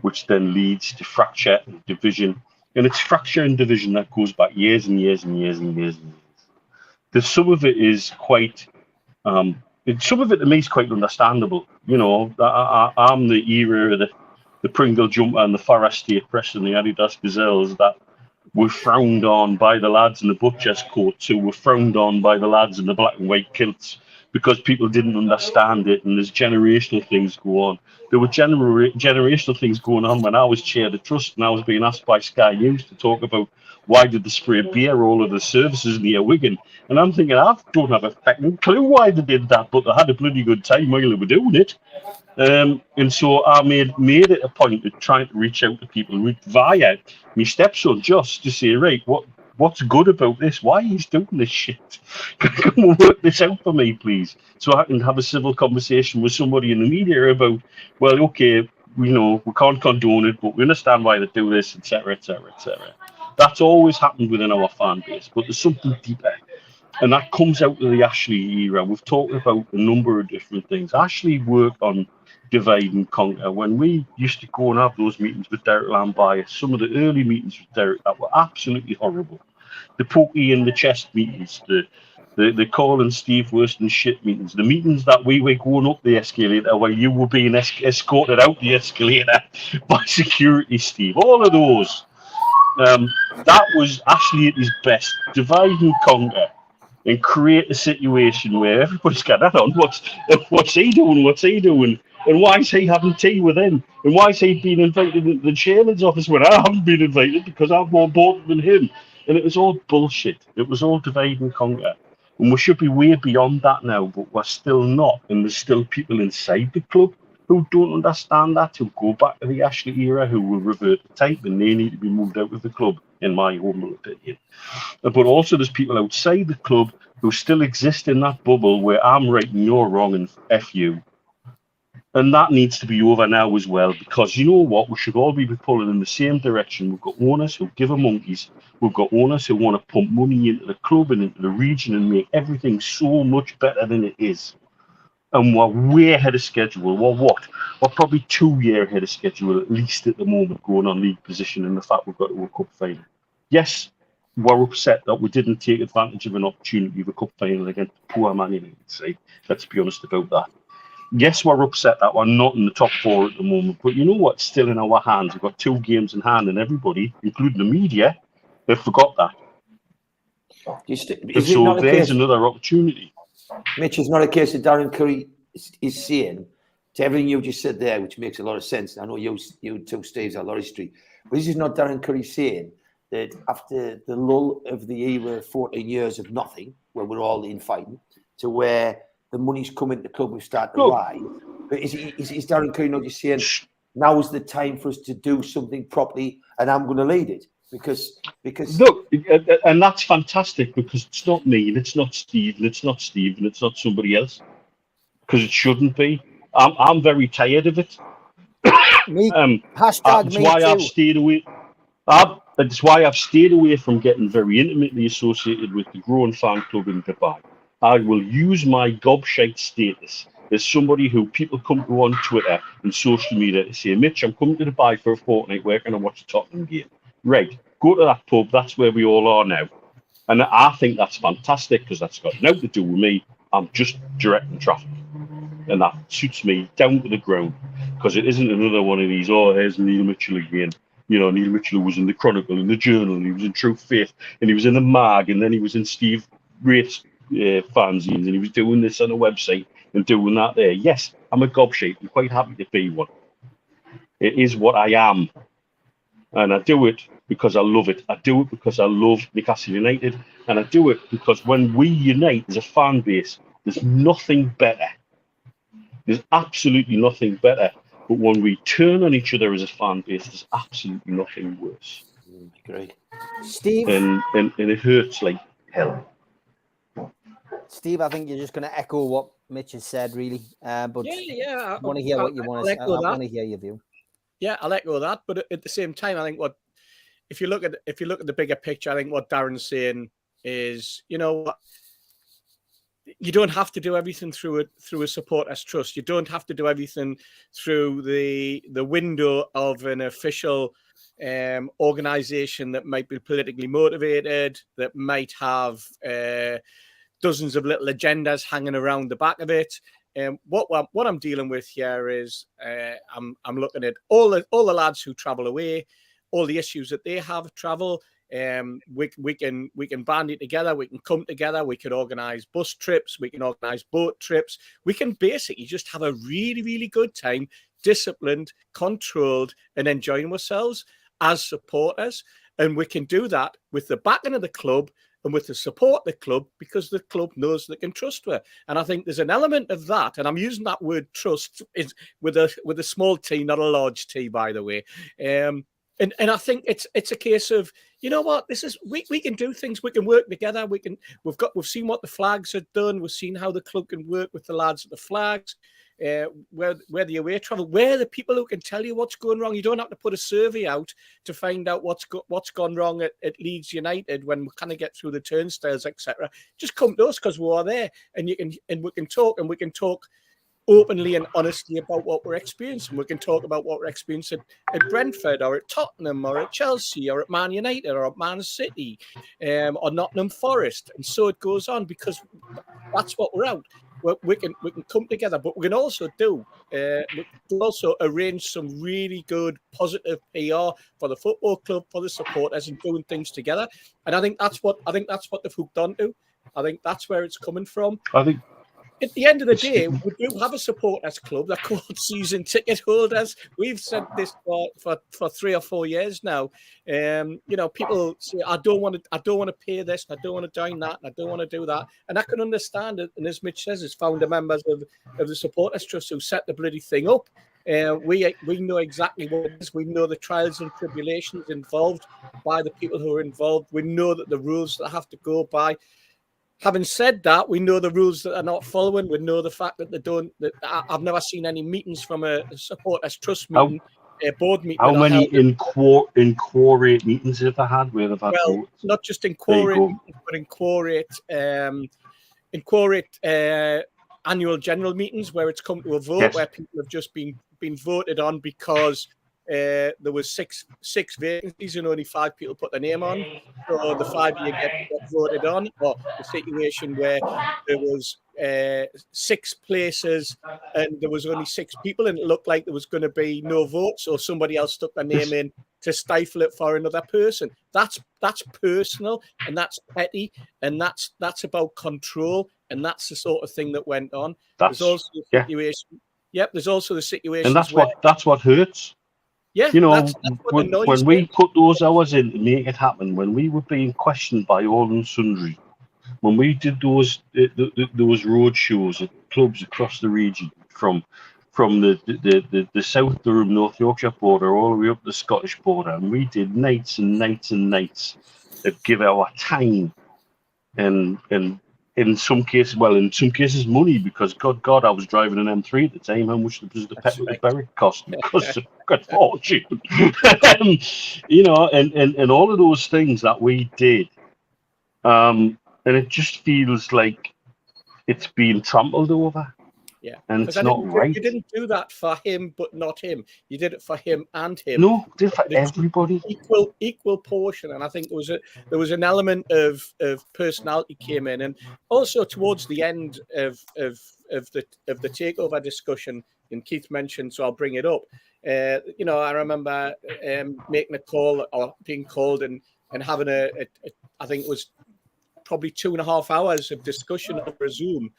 which then leads to fracture and division. And it's fracture and division that goes back years and years and years and years and years. There's some of it is quite, some of it to me is quite understandable. You know, I'm the era of the Pringle jumper and the Forest State Press and the Adidas Gazelles that were frowned on by the lads in the butcher's coats, who were frowned on by the lads in the black and white kilts, because people didn't understand it, and there's generational things go on. There were generational things going on when I was chair of the trust, and I was being asked by Sky News to talk about why did they spray beer all of the services near Wigan. And I'm thinking, I don't have a fucking clue why they did that, but they had a bloody good time while they were doing it. And so I made it a point of trying to reach out to people via my stepson, just to say, right, what's good about this? Why he's doing this shit? Come and work this out for me, please, so I can have a civil conversation with somebody in the media about, well, okay, we can't condone it, but we understand why they do this, etc., etc., etc. That's always happened within our fan base, but there's something deeper, and that comes out of the Ashley era. We've talked about a number of different things. Ashley worked on divide and conquer. When we used to go and have those meetings with Derek Lambias, some of the early meetings with Derek that were absolutely horrible. The pokey and the chest meetings, the Colin Steve Worston shit meetings, the meetings that we were going up the escalator where you were being escorted out the escalator by security, Steve. All of those. That was Ashley at his best. Divide and conquer and create a situation where everybody's got that on. What's he doing? What's he doing? And why is he having tea with him? And why is he being invited into the chairman's office when I haven't been invited because I'm more important than him? And it was all bullshit. It was all divide and conquer. And we should be way beyond that now, but we're still not. And there's still people inside the club who don't understand that, who go back to the Ashley era, who will revert the type, and they need to be moved out of the club, in my humble opinion. But also there's people outside the club who still exist in that bubble where I'm right and you're wrong and F you. And that needs to be over now as well, because you know what? We should all be pulling in the same direction. We've got owners who give a monkeys. We've got owners who want to pump money into the club and into the region and make everything so much better than it is. And we're way ahead of schedule. We're probably 2 years ahead of schedule, at least at the moment, going on league position and the fact we've got to a cup final. Yes, we're upset that we didn't take advantage of an opportunity of a cup final against poor Man United. Say, let's be honest about that. Yes, we're upset that we're not in the top 4 at the moment, but you know what? It's still in our hands. We've got 2 games in hand, and everybody, including the media, have forgot that. So there's another opportunity. Mitch, it's not a case that Darren Curry is saying to everything you just said there, which makes a lot of sense. I know you two, Steve's a lot of history, but this is not Darren Curry saying that after the lull of the era, 14 years of nothing, where we're all in fighting, to where the money's coming to the club, we start to rise. But is Darren Curry not just saying now is the time for us to do something properly, and I'm going to lead it? Because look, and that's fantastic, because it's not me, and it's not Steve, and it's not Steve, and it's not somebody else, because it shouldn't be. I'm very tired of it. That's why I've stayed away. That's why I've stayed away from getting very intimately associated with the growing fan club in Dubai. I will use my gobshite status as somebody who people come to on Twitter and social media to say, Mitch, I'm coming to Dubai for a fortnight, where can I watch the Tottenham game? Right, go to that pub, that's where we all are now. And I think that's fantastic, because that's got nothing to do with me. I'm just directing traffic. And that suits me down to the ground, because it isn't another one of these, here's Neil Mitchell again. You know, Neil Mitchell was in the Chronicle, in the Journal, and he was in True Faith, and he was in the Mag, and then he was in Steve Wraith's fanzines, and he was doing this on a website and doing that there. Yes, I'm a gobshite. I'm quite happy to be one. It is what I am. And I do it because I love it. I do it because I love Newcastle United. And I do it because when we unite as a fan base, there's nothing better. There's absolutely nothing better. But when we turn on each other as a fan base, there's absolutely nothing worse. Great. Steve. And it hurts like hell. Steve, I think you're just going to echo what Mitch has said, really. But I want to hear what you want to say. I want to hear your view. Yeah, I'll echo that. But at the same time, I think if you look at the bigger picture, I think what Darren's saying is, you know, you don't have to do everything through a supporters trust. You don't have to do everything through the window of an official organization that might be politically motivated, that might have dozens of little agendas hanging around the back of it. What I'm dealing with here is I'm looking at all the lads who travel away, all the issues that they have travel. We can band it together. We can come together. We can organise bus trips. We can organise boat trips. We can basically just have a really, really good time, disciplined, controlled, and enjoying ourselves as supporters. And we can do that with the backing of the club and with the support of the club, because the club knows they can trust her. And I think there's an element of that, and I'm using that word trust with a small t, not a large t, by the way. And I think it's a case of, you know what, this is we can do things, we can work together, we've seen what the Flags have done, we've seen how the club can work with the lads at the Flags. Where the away travel, where the people who can tell you what's going wrong. You don't have to put a survey out to find out what's gone wrong at Leeds United when we kind of get through the turnstiles, etc. Just come to us, because we are there, and we can talk openly and honestly about what we're experiencing. We can talk about what we're experiencing at Brentford, or at Tottenham, or at Chelsea, or at Man United, or at Man City, or Nottingham Forest, and so it goes on, because that's what we're out. We can come together, but we can also arrange some really good positive PR for the football club, for the supporters, and doing things together. And I think that's what they've hooked onto. I think that's where it's coming from. I think at the end of the day, we do have a supporters club. They're called season ticket holders. We've said this for 3 or 4 years now. You know, people say, I don't want to pay this, and I don't want to join that, and I don't want to do that. And I can understand it. And as Mitch says, it's founder members of the supporters trust who set the bloody thing up. We know exactly what it is. We know the trials and tribulations involved by the people who are involved. We know that the rules that have to go by. Having said that, we know the rules that they're not following. We know the fact that they don't. That I've never seen any meetings from a supporters trust meeting, a board meeting. How that are many held in quorate meetings have they had where they've had well, votes? not just in There you quorate go. meetings, but in quorate annual general meetings where it's come to a vote, Yes. where people have just been voted on because there was six vacancies and only 5 people put their name on. So the 5 you get voted on, or the situation where there was 6 places and there was only 6 people and it looked like there was going to be no votes, or somebody else stuck their name in to stifle it for another person. That's personal and that's petty, and that's about control, and that's the sort of thing that went on. There's also the situation. Yep, there's also the situation, and that's what hurts. Yeah, you know, that's what when we put those hours in to make it happen, when we were being questioned by all and sundry, when we did those road shows at clubs across the region, from the South Durham, North Yorkshire border all the way up the Scottish border, and we did nights and nights and nights that give our time and in some cases money, because God, I was driving an M3 at the time. How much does the petrol Berwick cost? Because it got fortune. You know, and all of those things that we did, and it just feels like it's being trampled over. Yeah, and it's not right. You didn't do that for him, but not him. You did it for him and him. No, did it for everybody. Equal portion, and I think there was an element of personality came in, and also towards the end of the takeover discussion. And Keith mentioned, so I'll bring it up. You know, I remember making a call or being called and having I think it was probably 2.5 hours of discussion over Zoom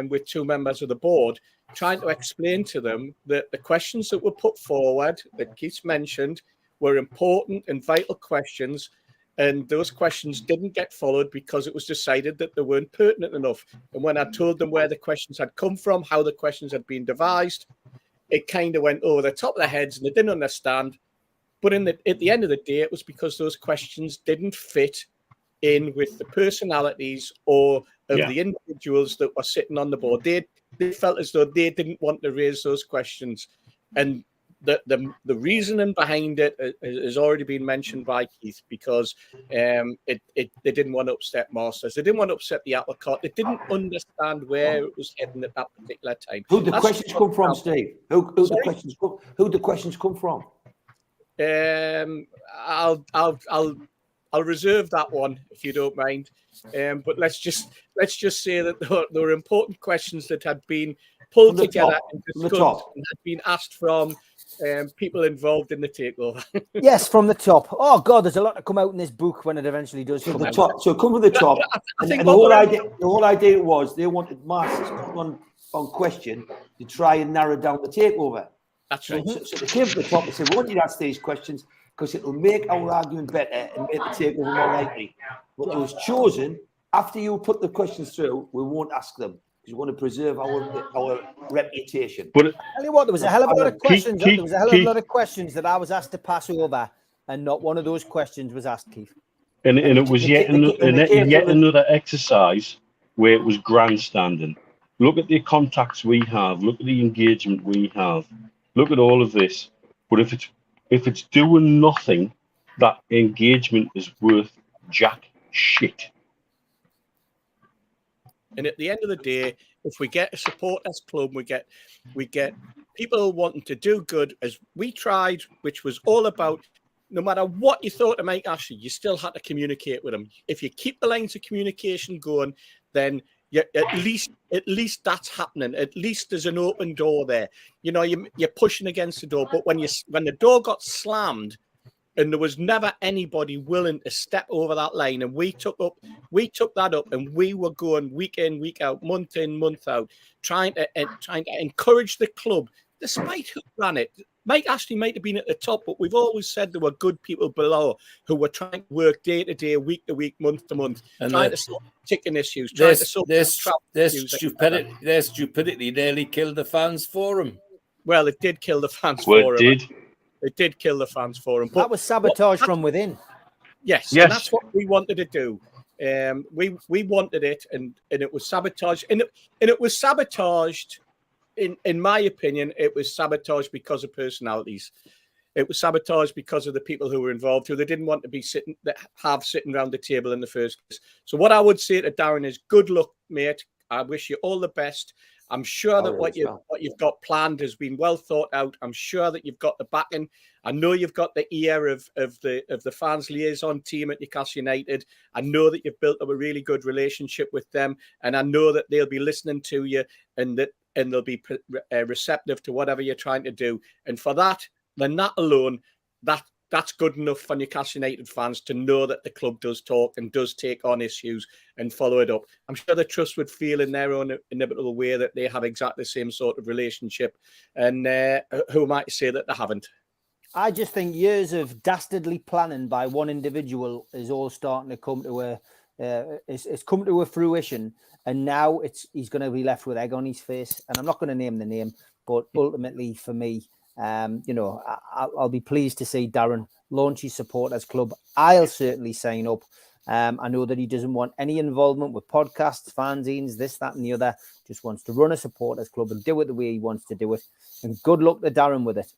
with 2 members of the board, trying to explain to them that the questions that were put forward, that Keith mentioned, were important and vital questions, and those questions didn't get followed because it was decided that they weren't pertinent enough. And when I told them where the questions had come from, how the questions had been devised, it kind of went over the top of their heads and they didn't understand. But at the end of the day, it was because those questions didn't fit in with the personalities or of the individuals that were sitting on the board. They felt as though they didn't want to raise those questions, and the reasoning behind it has already been mentioned by Keith, because they didn't want to upset Masters, they didn't want to upset the apple cart, they didn't understand where it was heading at that particular time. Who'd the questions come from, Steve? Who'd the questions come from? I'll reserve that one if you don't mind. But let's just say that there were important questions that had been pulled together and discussed and had been asked from people involved in the takeover. Yes, from the top. Oh God, there's a lot to come out in this book when it eventually does come out. Top. So come from the top. And the whole idea was they wanted Masters to put on question to try and narrow down the takeover. That's right. So they came from the top and said, we want you to ask these questions because it will make our argument better and make the takeover more likely. But it was chosen after you put the questions through, we won't ask them because we want to preserve our reputation. But tell you what, there was a hell of a lot of questions. There was a hell of a lot of questions that I was asked to pass over, and not one of those questions was asked, Keith. And it was yet another exercise where it was grandstanding. Look at the contacts we have. Look at the engagement we have. Look at all of this. But if it's doing nothing, that engagement is worth jack shit. And at the end of the day, if we get a supporters club, we get people wanting to do good, as we tried, which was all about, no matter what you thought of Mike Ashley, you still had to communicate with him. If you keep the lines of communication going, then at least that's happening. At least there's an open door there. You know, you're pushing against the door. But when the door got slammed, and there was never anybody willing to step over that line, and we took that up, and we were going week in, week out, month in, month out, trying to encourage the club, despite who ran it. Mike Ashley might have been at the top, but we've always said there were good people below who were trying to work day to day, week to week, month to month, and trying to solve ticking issues. Their stupidity nearly killed the fans for him. Well, it did kill the fans for him. It did kill the fans for him. But that was sabotage from within. Yes, and that's what we wanted to do. We wanted it, and it was sabotaged. And it was sabotaged. In my opinion, it was sabotaged because of personalities. It was sabotaged because of the people who were involved, who they didn't want to be sitting around the table in the first place. So what I would say to Darren is, good luck, mate. I wish you all the best. I'm sure that what you've got planned has been well thought out. I'm sure that you've got the backing. I know you've got the ear of the fans liaison team at Newcastle United. I know that you've built up a really good relationship with them, and I know that they'll be listening to you, and they'll be receptive to whatever you're trying to do. And for that, then that alone, that's good enough for Newcastle United fans to know that the club does talk and does take on issues and follow it up. I'm sure the trust would feel in their own inevitable way that they have exactly the same sort of relationship. And who am I to say that they haven't? I just think years of dastardly planning by one individual is all starting to come to it's come to a fruition, and now he's going to be left with egg on his face. And I'm not going to name the name, but ultimately for me, I'll be pleased to see Darren launch his supporters club. I'll certainly sign up. I know that he doesn't want any involvement with podcasts, fanzines, this, that, and the other. Just wants to run a supporters club and do it the way he wants to do it. And good luck to Darren with it.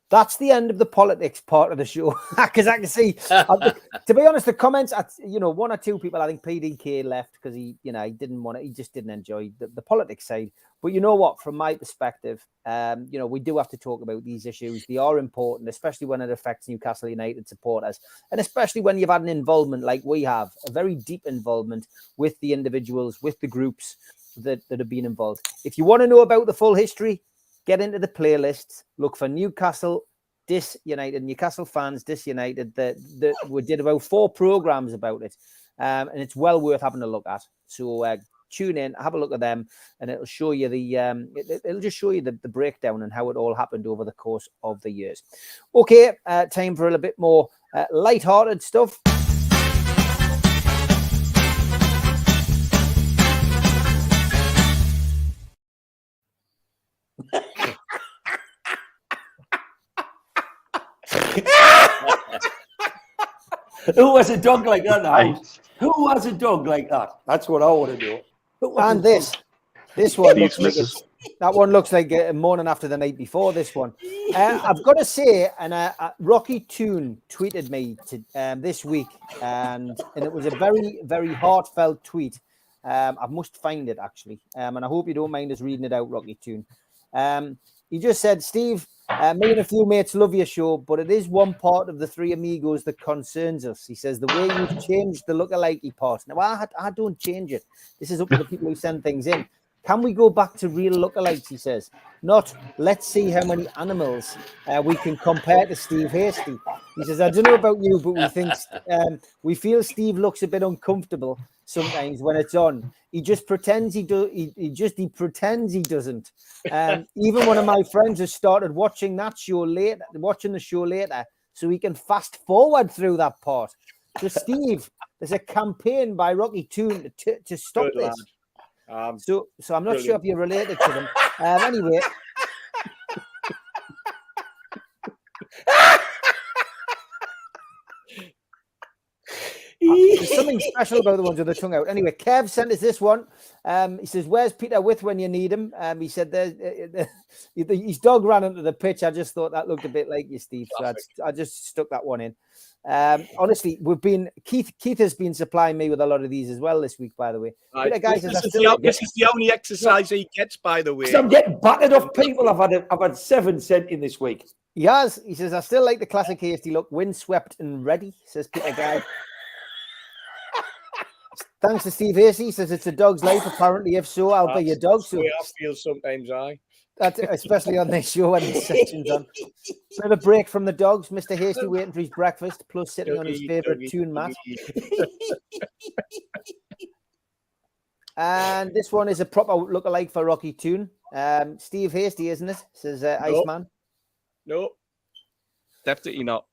That's the end of the politics part of the show. Because I can see, to be honest, the comments, one or two people, I think PDK left because he didn't want it. He just didn't enjoy the politics side. But you know what? From my perspective, we do have to talk about these issues. They are important, especially when it affects Newcastle United supporters, and especially when you've had an involvement like we have, a very deep involvement with the individuals, with the groups that have been involved. If you want to know about the full history, get into the playlists, look for Newcastle Disunited, Newcastle fans Disunited. We did about 4 programs about it, and it's well worth having a look at. So tune in, have a look at them, and it'll show you it'll just show you the breakdown and how it all happened over the course of the years. Okay, time for a little bit more light-hearted stuff. Who has a dog like that now? Who has a dog like that? That's what I want to know. And this one looks like that one looks like a morning after the night before. This one, I've got to say, and Rocky Toon tweeted me this week, and it was a very, very heartfelt tweet. I must find it actually, and I hope you don't mind us reading it out, Rocky Toon. He just said, Steve, me and a few mates love your show, but it is one part of the 3 Amigos that concerns us. He says, the way you've changed the lookalike part. Now, I don't change it. This is up to the people who send things in. Can we go back to real lookalikes, he says? Not, let's see how many animals we can compare to Steve Hasty. He says, I don't know about you, but we feel Steve looks a bit uncomfortable sometimes when it's on. He just pretends he pretends he doesn't. Even one of my friends has started watching the show later, so he can fast forward through that part. So Steve, there's a campaign by Rocky Toon to stop this. So I'm not sure if you're related to them. Anyway. There's something special about the ones with the tongue out. Anyway, Kev sent us this one. He says, where's Peter with when you need him? He said his dog ran into the pitch. I just thought that looked a bit like you, Steve. So I just stuck that one in. Honestly, Keith has been supplying me with a lot of these as well this week, by the way. Peter, guys, this is the only exercise he gets, by the way. I'm getting battered off people. I've had 7 sent in this week. He has. He says, I still like the classic Hasty look, windswept and ready, says Peter Guy. Thanks to Steve Hasty. He says it's a dog's life, apparently. If so, I'll be your dog. So I feel sometimes, that's especially on this show when the section's on. Bit of a break from the dogs. Mr. Hasty waiting for his breakfast, plus sitting on his favourite tune mat. And this one is a proper lookalike for Rocky Toon. Steve Hasty, isn't it? Says Iceman. No, definitely not.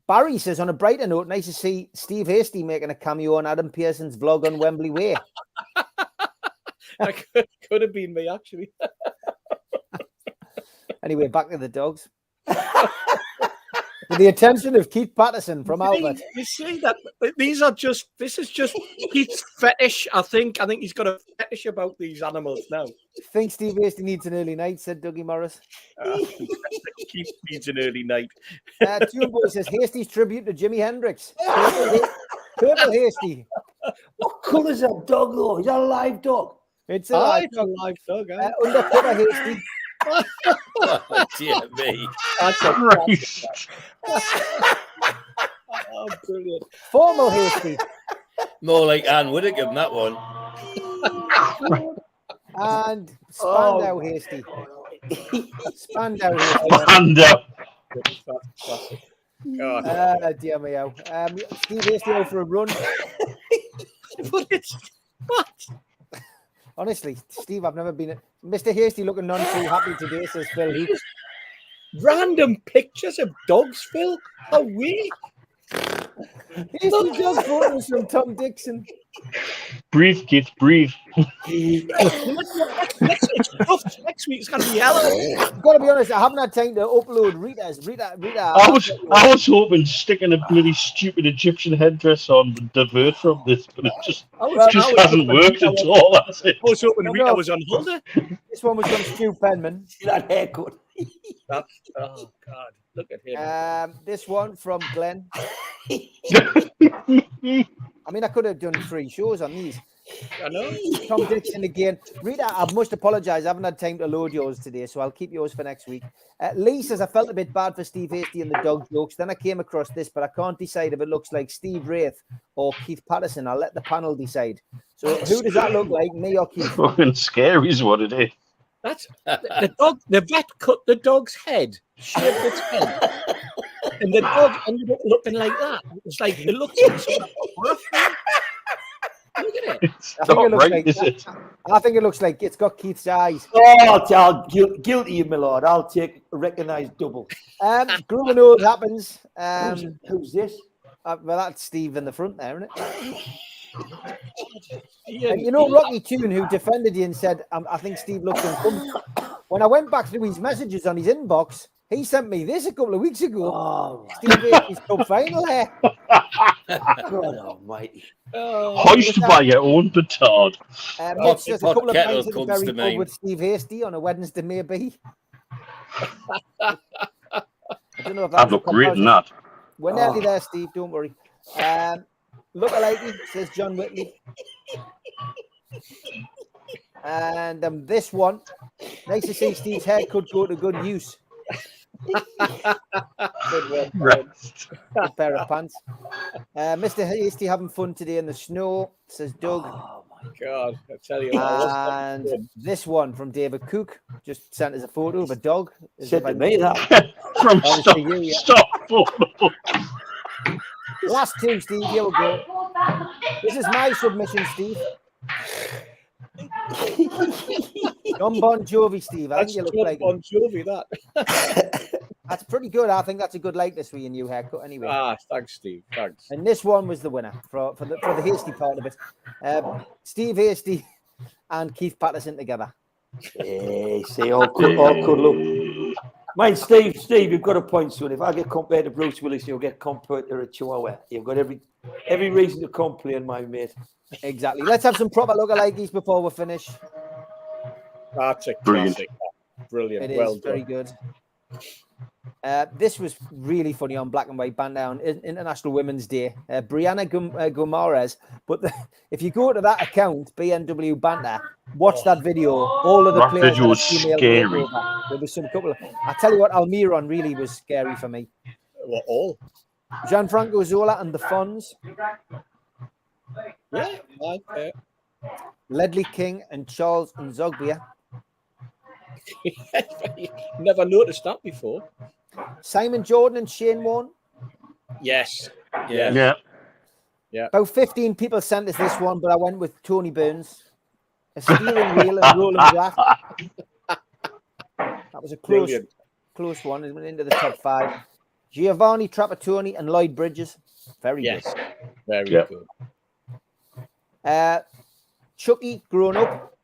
Barry says, on a brighter note, nice to see Steve Hasty making a cameo on Adam Pearson's vlog on Wembley Way. That could have been me, actually. Anyway, back to the dogs. The the attention of Keith Patterson from Albert. You see that? This is just Keith's fetish, I think. I think he's got a fetish about these animals now. Think Steve Hasty needs an early night, said Dougie Morris. Keith needs an early night. Tune Boy says Hasty's tribute to Jimi Hendrix. Purple Hasty. What colour is that dog, though? Is that a live dog? It's a live dog. undercover Hasty. Oh, dear me. That's a Christ. Oh, brilliant. Formal Hasty. More like Anne Whittaker, that one. And Spandau Hasty. Spandau Hasty. Spandau. God. Dear me, Steve Hasty out for a run. But it's what? Honestly, Steve, I've never been. Mr. Hasty looking none too happy today, says Phil Hoops. Random pictures of dogs, Phil. How weird. Hasty dog photos from Tom Dixon. Breathe, kids, breathe. Next week's gonna be yellow. I've got to be honest, I haven't had time to upload Rita's. Rita. I was hoping sticking a bloody stupid Egyptian headdress on would divert from this, but it just hasn't worked at all, has it? I was hoping Rita was on holiday. This one was from Stu Penman. See that haircut? Oh God, look at him. This one from Glenn. I mean, I could have done 3 shows on these. I know. Tom Dixon again. Rita, I must apologise. I haven't had time to load yours today, so I'll keep yours for next week. Lee says, I felt a bit bad for Steve Hasty and the dog jokes. Then I came across this, but I can't decide if it looks like Steve Wraith or Keith Patterson. I'll let the panel decide. So who does that look like, me or Keith? Fucking scary is what it is. That's the dog. The vet cut the dog's head, shaved its head, and the dog ended up looking like that. It's like it looks like something. Look at it. It's not right, is it? I think it looks like it's got Keith's eyes. Oh, guilty, my lord. I'll take a recognised double. Grooming old happens. Who's this? Well, that's Steve in the front there, isn't it? Yeah, You know Rocky Toon, who defended you and said, I think Steve looks uncomfortable. When I went back through his messages on his inbox, he sent me this a couple of weeks ago. Oh, Steve Hasty's cup final here. God almighty. Hoist by your own petard. Mitch says a couple of kettle pints of the comes very to pub mind. with Steve Hasty on a Wednesday, maybe. I don't know if I'd look great in that. We're nearly there, Steve. Don't worry. Look alike, says John Whitley. And this one, nice to see Steve's hair could go to good use. Good good pair of pants. Mr. Hasty having fun today in the snow, says Doug. Oh my God! I tell you. And this one from David Cook just sent us a photo of a dog. Said to me that. From stop photo. Last 2, Steve. Here we go. This is my submission, Steve. John Bon Jovi, Steve. I think you look like Bon Jovi. That. That's pretty good. I think that's a good likeness for your new haircut, anyway. Thanks, Steve. Thanks. And this one was the winner for the Hasty part of it. Steve Hasty and Keith Patterson together. Hey, see, all could look. Mind, Steve, you've got a point, son. If I get compared to Bruce Willis, you'll get compared to a Chihuahua. You've got every reason to complain, my mate. Exactly. Let's have some proper lookalikes before we finish. That's a Brilliant. classic. Brilliant. It is well very done. good. This was really funny on Black and White Bandana on International Women's Day. Brianna Gomares. But if you go to that account, BNW Banter, watch that video. All of the That players. video was scary. There was some couple. I tell you what, Almiron really was scary for me. What all? Gianfranco Zola and the Fonz. Yeah. Like, Ledley King and Charles Nzogbia. never noticed that before. Simon Jordan and Shane Warne. Yes. Yeah. About 15 people sent us this one, but I went with Tony Burns. A steering wheel and Roland Black. That was a close one. It went into the top 5. Giovanni Trapattoni and Lloyd Bridges. Very good. Very good. Chucky, grown up.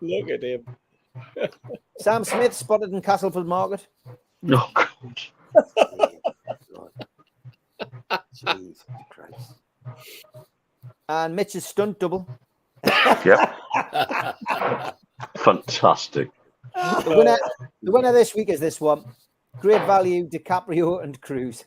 Look at him. Sam Smith spotted in Castleford Market. No, God. Jesus Christ. And Mitch's stunt double. Yep. Fantastic. The winner this week is this one. Great value, DiCaprio and Cruz.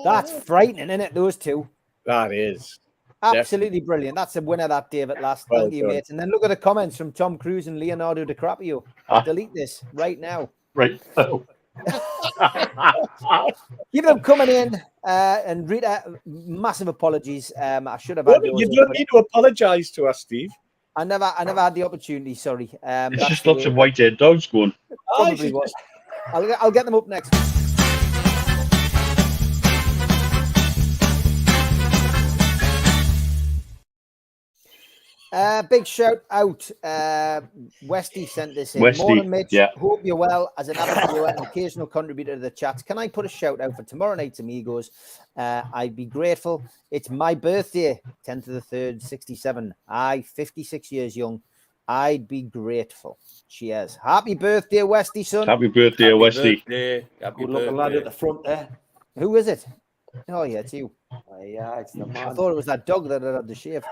That's frightening, isn't it? Those two. That is. Absolutely brilliant. That's a winner that day at last. Well Thank you, done. mate. And then look at the comments from Tom Cruise and Leonardo DiCaprio. Delete this right now. Right. Keep them coming in. And Rita, massive apologies. I should have had those You in, don't but need to apologise to us, Steve. I never had the opportunity. Sorry. It's That's just the lots way- of white-haired dogs going. Probably was. I'll get them up next. Big shout out. Westy sent this in. Westy, Morning, Mitch. yeah. Hope you're well. As an avid viewer and occasional contributor to the chat, can I put a shout out for tomorrow night's Amigos? I'd be grateful. It's my birthday, 10th of the 3rd, 67. 56 years young. I'd be grateful. Cheers. Happy birthday, Westy, son. Happy birthday, Westy. Happy Good looking lad at birthday. the front there. Who is it? Oh, yeah, it's you. Yeah, it's the I man. thought it was that dog that had the shave.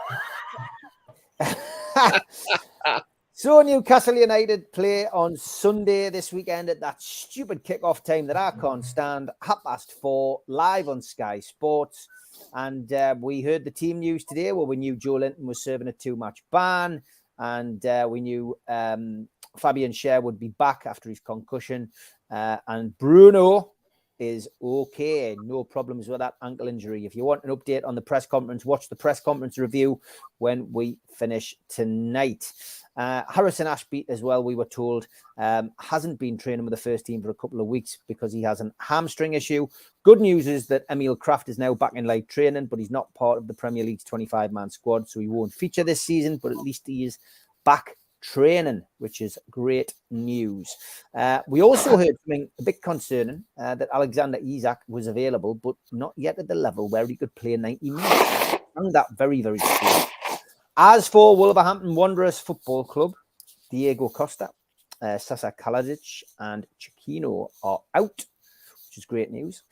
So Newcastle United play on Sunday this weekend at that stupid kickoff time that I can't stand, 4:30, live on Sky Sports. And we heard the team news today where we knew Joe Linton was serving a 2-match ban, and we knew Fabian Schär would be back after his concussion, and Bruno is okay. No problems with that ankle injury. If you want an update on the press conference, watch the press conference review when we finish tonight. Harrison Ashby as well, we were told, hasn't been training with the first team for a couple of weeks because he has an hamstring issue. Good news is that Emil Kraft is now back in live training, but he's not part of the Premier League's 25-man squad, so he won't feature this season, but at least he is back training, which is great news. We also heard something a bit concerning, that Alexander Isak was available, but not yet at the level where he could play 90 minutes. I found that very, very strange. As for Wolverhampton Wanderers Football Club, Diego Costa, Sasa Kalajic and Chiquino are out, which is great news.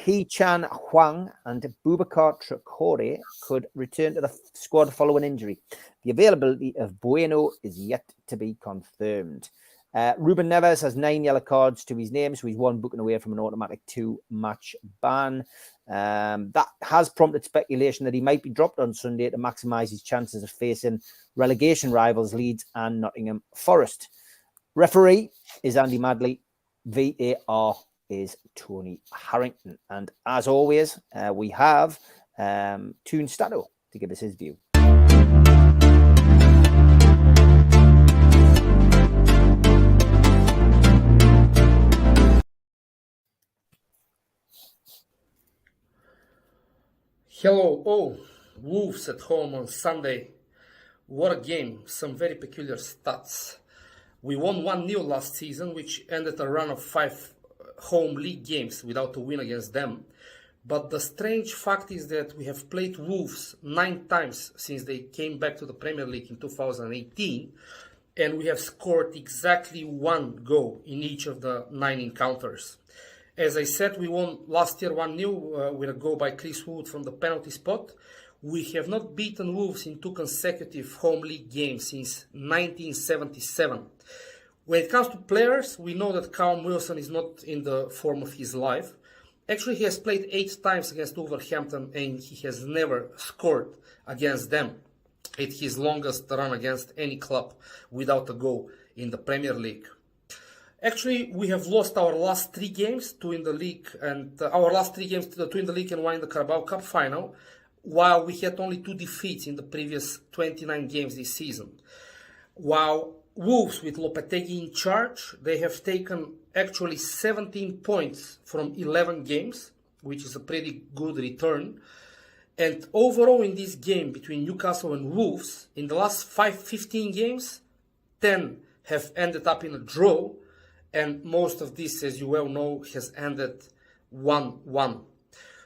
Hee-Chan Huang and Boubacar Traore could return to the squad following injury. The availability of Bueno is yet to be confirmed. Ruben Neves has 9 yellow cards to his name, so he's 1 booking away from an automatic 2-match ban. That has prompted speculation that he might be dropped on Sunday to maximise his chances of facing relegation rivals Leeds and Nottingham Forest. Referee is Andy Madley. VAR is Tony Harrington. And as always, we have Toon Stato to give us his view. Hello, all. Wolves at home on Sunday. What a game. Some very peculiar stats. We won 1-0 last season, which ended a run of 5 home league games without a win against them. But the strange fact is that we have played Wolves 9 times since they came back to the Premier League in 2018, and we have scored exactly 1 goal in each of the 9 encounters. As I said, we won last year 1-0 with a goal by Chris Wood from the penalty spot. We have not beaten Wolves in 2 consecutive home league games since 1977. When it comes to players, we know that Callum Wilson is not in the form of his life. Actually, he has played 8 times against Wolverhampton and he has never scored against them. It's his longest run against any club without a goal in the Premier League. Actually, we have lost our last 3 games, 2 in the league, and 2 in the league and 1 in the Carabao Cup final, while we had only 2 defeats in the previous 29 games this season. While Wolves, with Lopetegui in charge, they have taken actually 17 points from 11 games, which is a pretty good return. And overall in this game between Newcastle and Wolves, in the last 15 games, 10 have ended up in a draw, and most of this, as you well know, has ended 1-1.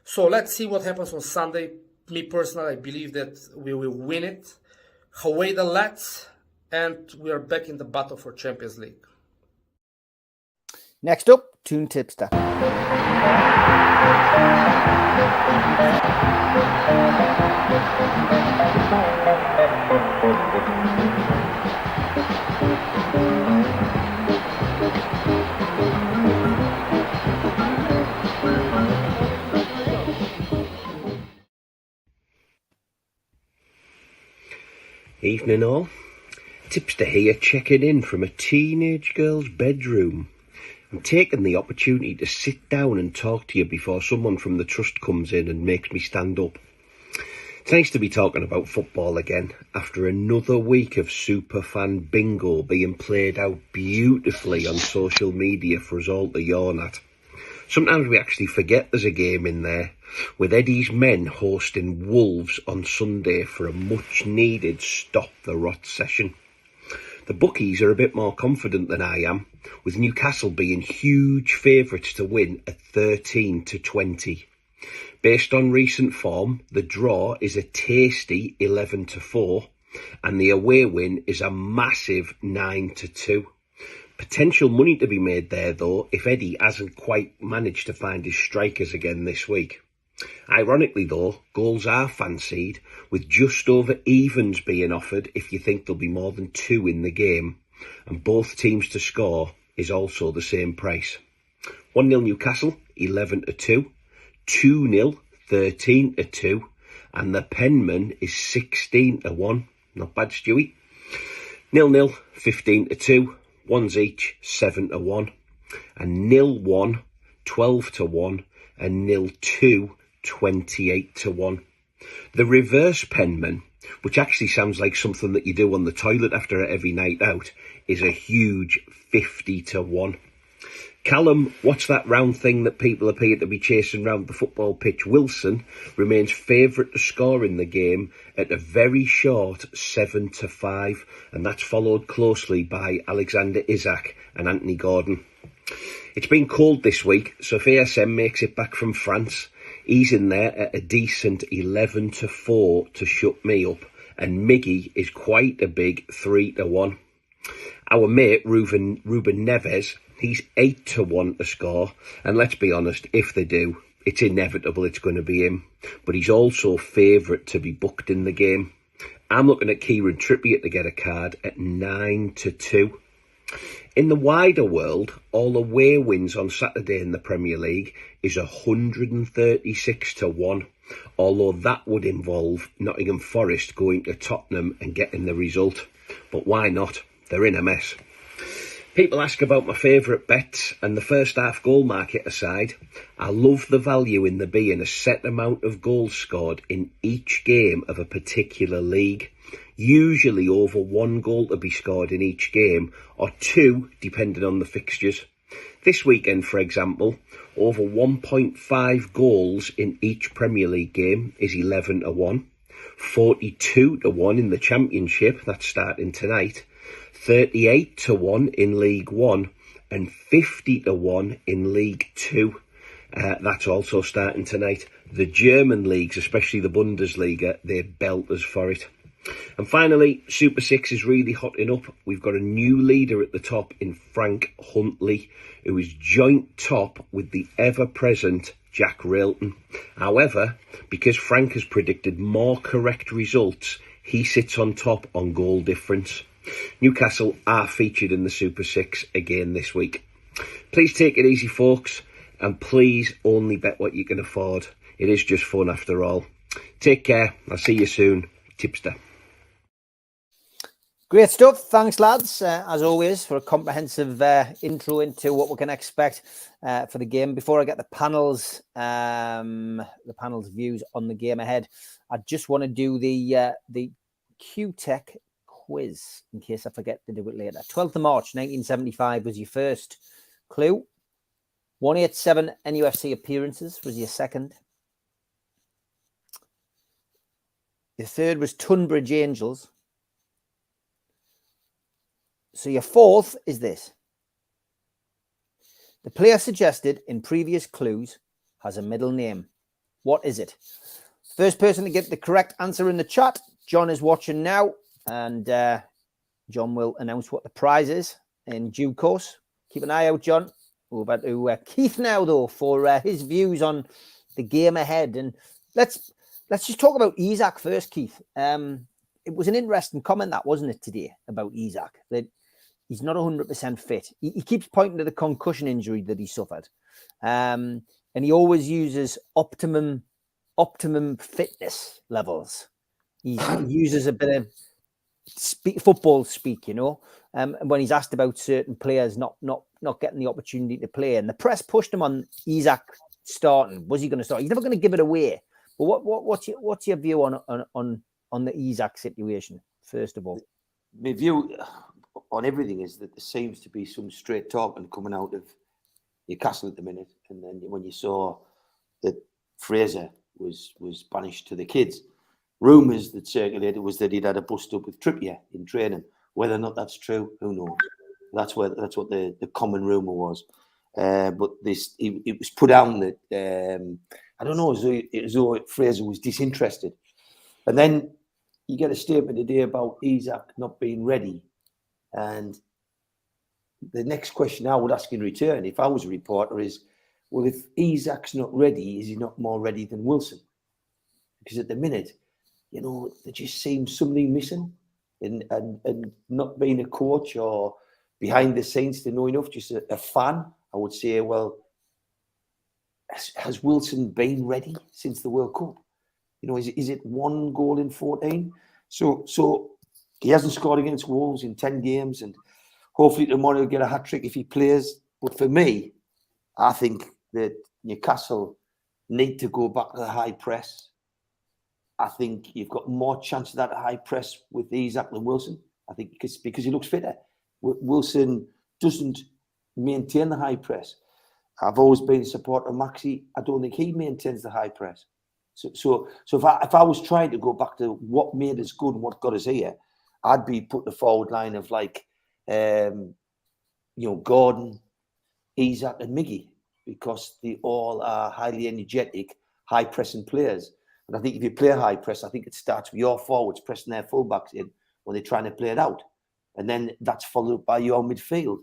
So let's see what happens on Sunday. Me personally, I believe that we will win it. Away the lads, and we are back in the battle for Champions League. Next up, Toon Tipster. Evening all. Tipster here, checking in from a teenage girl's bedroom. I'm taking the opportunity to sit down and talk to you before someone from the trust comes in and makes me stand up. It's nice to be talking about football again after another week of superfan bingo being played out beautifully on social media for us all to yawn at. Sometimes we actually forget there's a game in there, with Eddie's men hosting Wolves on Sunday for a much-needed stop-the-rot session. The bookies are a bit more confident than I am, with Newcastle being huge favourites to win at 13-20. Based on recent form, the draw is a tasty 11-4, and the away win is a massive 9-2. Potential money to be made there, though, if Eddie hasn't quite managed to find his strikers again this week. Ironically, though, goals are fancied, with just over evens being offered if you think there'll be more than 2 in the game, and both teams to score is also the same price. 1-0 Newcastle, 11-2, 2-0, 13-2, and the penman is 16-1. Not bad, Stewie. 0-0, 15-2. Ones each, 7-1, and 0-1, 12-1, and 0-2, 28-1. The reverse penman, which actually sounds like something that you do on the toilet after every night out, is a huge 50-1. Callum, what's that round thing that people appear to be chasing round the football pitch? Wilson remains favourite to score in the game at a very short 7-5, and that's followed closely by Alexander Isak and Anthony Gordon. It's been cold this week, so if ASM makes it back from France, he's in there at a decent 11-4 to shut me up, and Miggy is quite a big 3-1. Our mate Ruben Neves, he's 8-1 to score, and let's be honest, if they do, it's inevitable it's going to be him. But he's also favourite to be booked in the game. I'm looking at Kieran Trippier to get a card at 9-2. In the wider world, all away wins on Saturday in the Premier League is 136-1, although that would involve Nottingham Forest going to Tottenham and getting the result. But why not? They're in a mess. People ask about my favourite bets, and the first half goal market aside, I love the value in there being a set amount of goals scored in each game of a particular league, usually over 1 goal to be scored in each game, or 2 depending on the fixtures. This weekend, for example, over 1.5 goals in each Premier League game is 11-1, 42-1 in the Championship, that's starting tonight, 38-1 in League One, and 50-1 in League Two. That's also starting tonight. The German leagues, especially the Bundesliga, they're belters for it. And finally, Super 6 is really hotting up. We've got a new leader at the top in Frank Huntley, who is joint top with the ever-present Jack Railton. However, because Frank has predicted more correct results, he sits on top on goal difference. Newcastle are featured in the Super 6 again this week. Please take it easy, folks, and please only bet what you can afford. It is just fun after all. Take care. I'll see you soon. Tipster. Great stuff. Thanks, lads, as always, for a comprehensive intro into what we can expect for the game. Before I get the panel's views on the game ahead, I just want to do the Q-Tech quiz in case I forget to do it later. 12th of March 1975 was your first clue. 187 NUFC appearances was your second. Your third was Tunbridge Angels. So your fourth is this. The player suggested in previous clues has a middle name. What is it? First person to get the correct answer in the chat. John is watching now. and John will announce what the prize is in due course. Keep an eye out, John. Over to Keith now, though, for his views on the game ahead. And let's just talk about Isak first, Keith. It was an interesting comment, that, wasn't it, today, about Isak, that he's not 100% fit. He keeps pointing to the concussion injury that he suffered. And he always uses optimum fitness levels. He uses a bit of football speak, you know, when he's asked about certain players not getting the opportunity to play. And the press pushed him on Isak starting. Was he going to start? He's never going to give it away. But what's your view on the Isak situation, first of all? My view on everything is that there seems to be some straight talking coming out of Newcastle at the minute. And then when you saw that Fraser was banished to the kids, rumours that circulated was that he'd had a bust up with Trippier in training. Whether or not that's true, who knows? That's what the common rumour was. But it was put down that I don't know, as though Fraser was disinterested. And then you get a statement today about Isak not being ready. And the next question I would ask in return, if I was a reporter, is, well, if Isak's not ready, is he not more ready than Wilson? Because at the minute, you know, there just seems something missing. And not being a coach or behind the scenes to know enough, just a fan, I would say, well, has Wilson been ready since the World Cup? You know, is it 1 goal in 14? So he hasn't scored against Wolves in 10 games, and hopefully tomorrow he'll get a hat-trick if he plays. But for me, I think that Newcastle need to go back to the high press. I think you've got more chance of that high press with Isak than Wilson. I think because he looks fitter. Wilson doesn't maintain the high press. I've always been a supporter of Maxi. I don't think he maintains the high press. So if I was trying to go back to what made us good and what got us here, I'd be putting the forward line of like, Gordon, Isak and Miggy, because they all are highly energetic, high pressing players. And I think if you play high press, I think it starts with your forwards pressing their fullbacks in when they're trying to play it out. And then that's followed up by your midfield.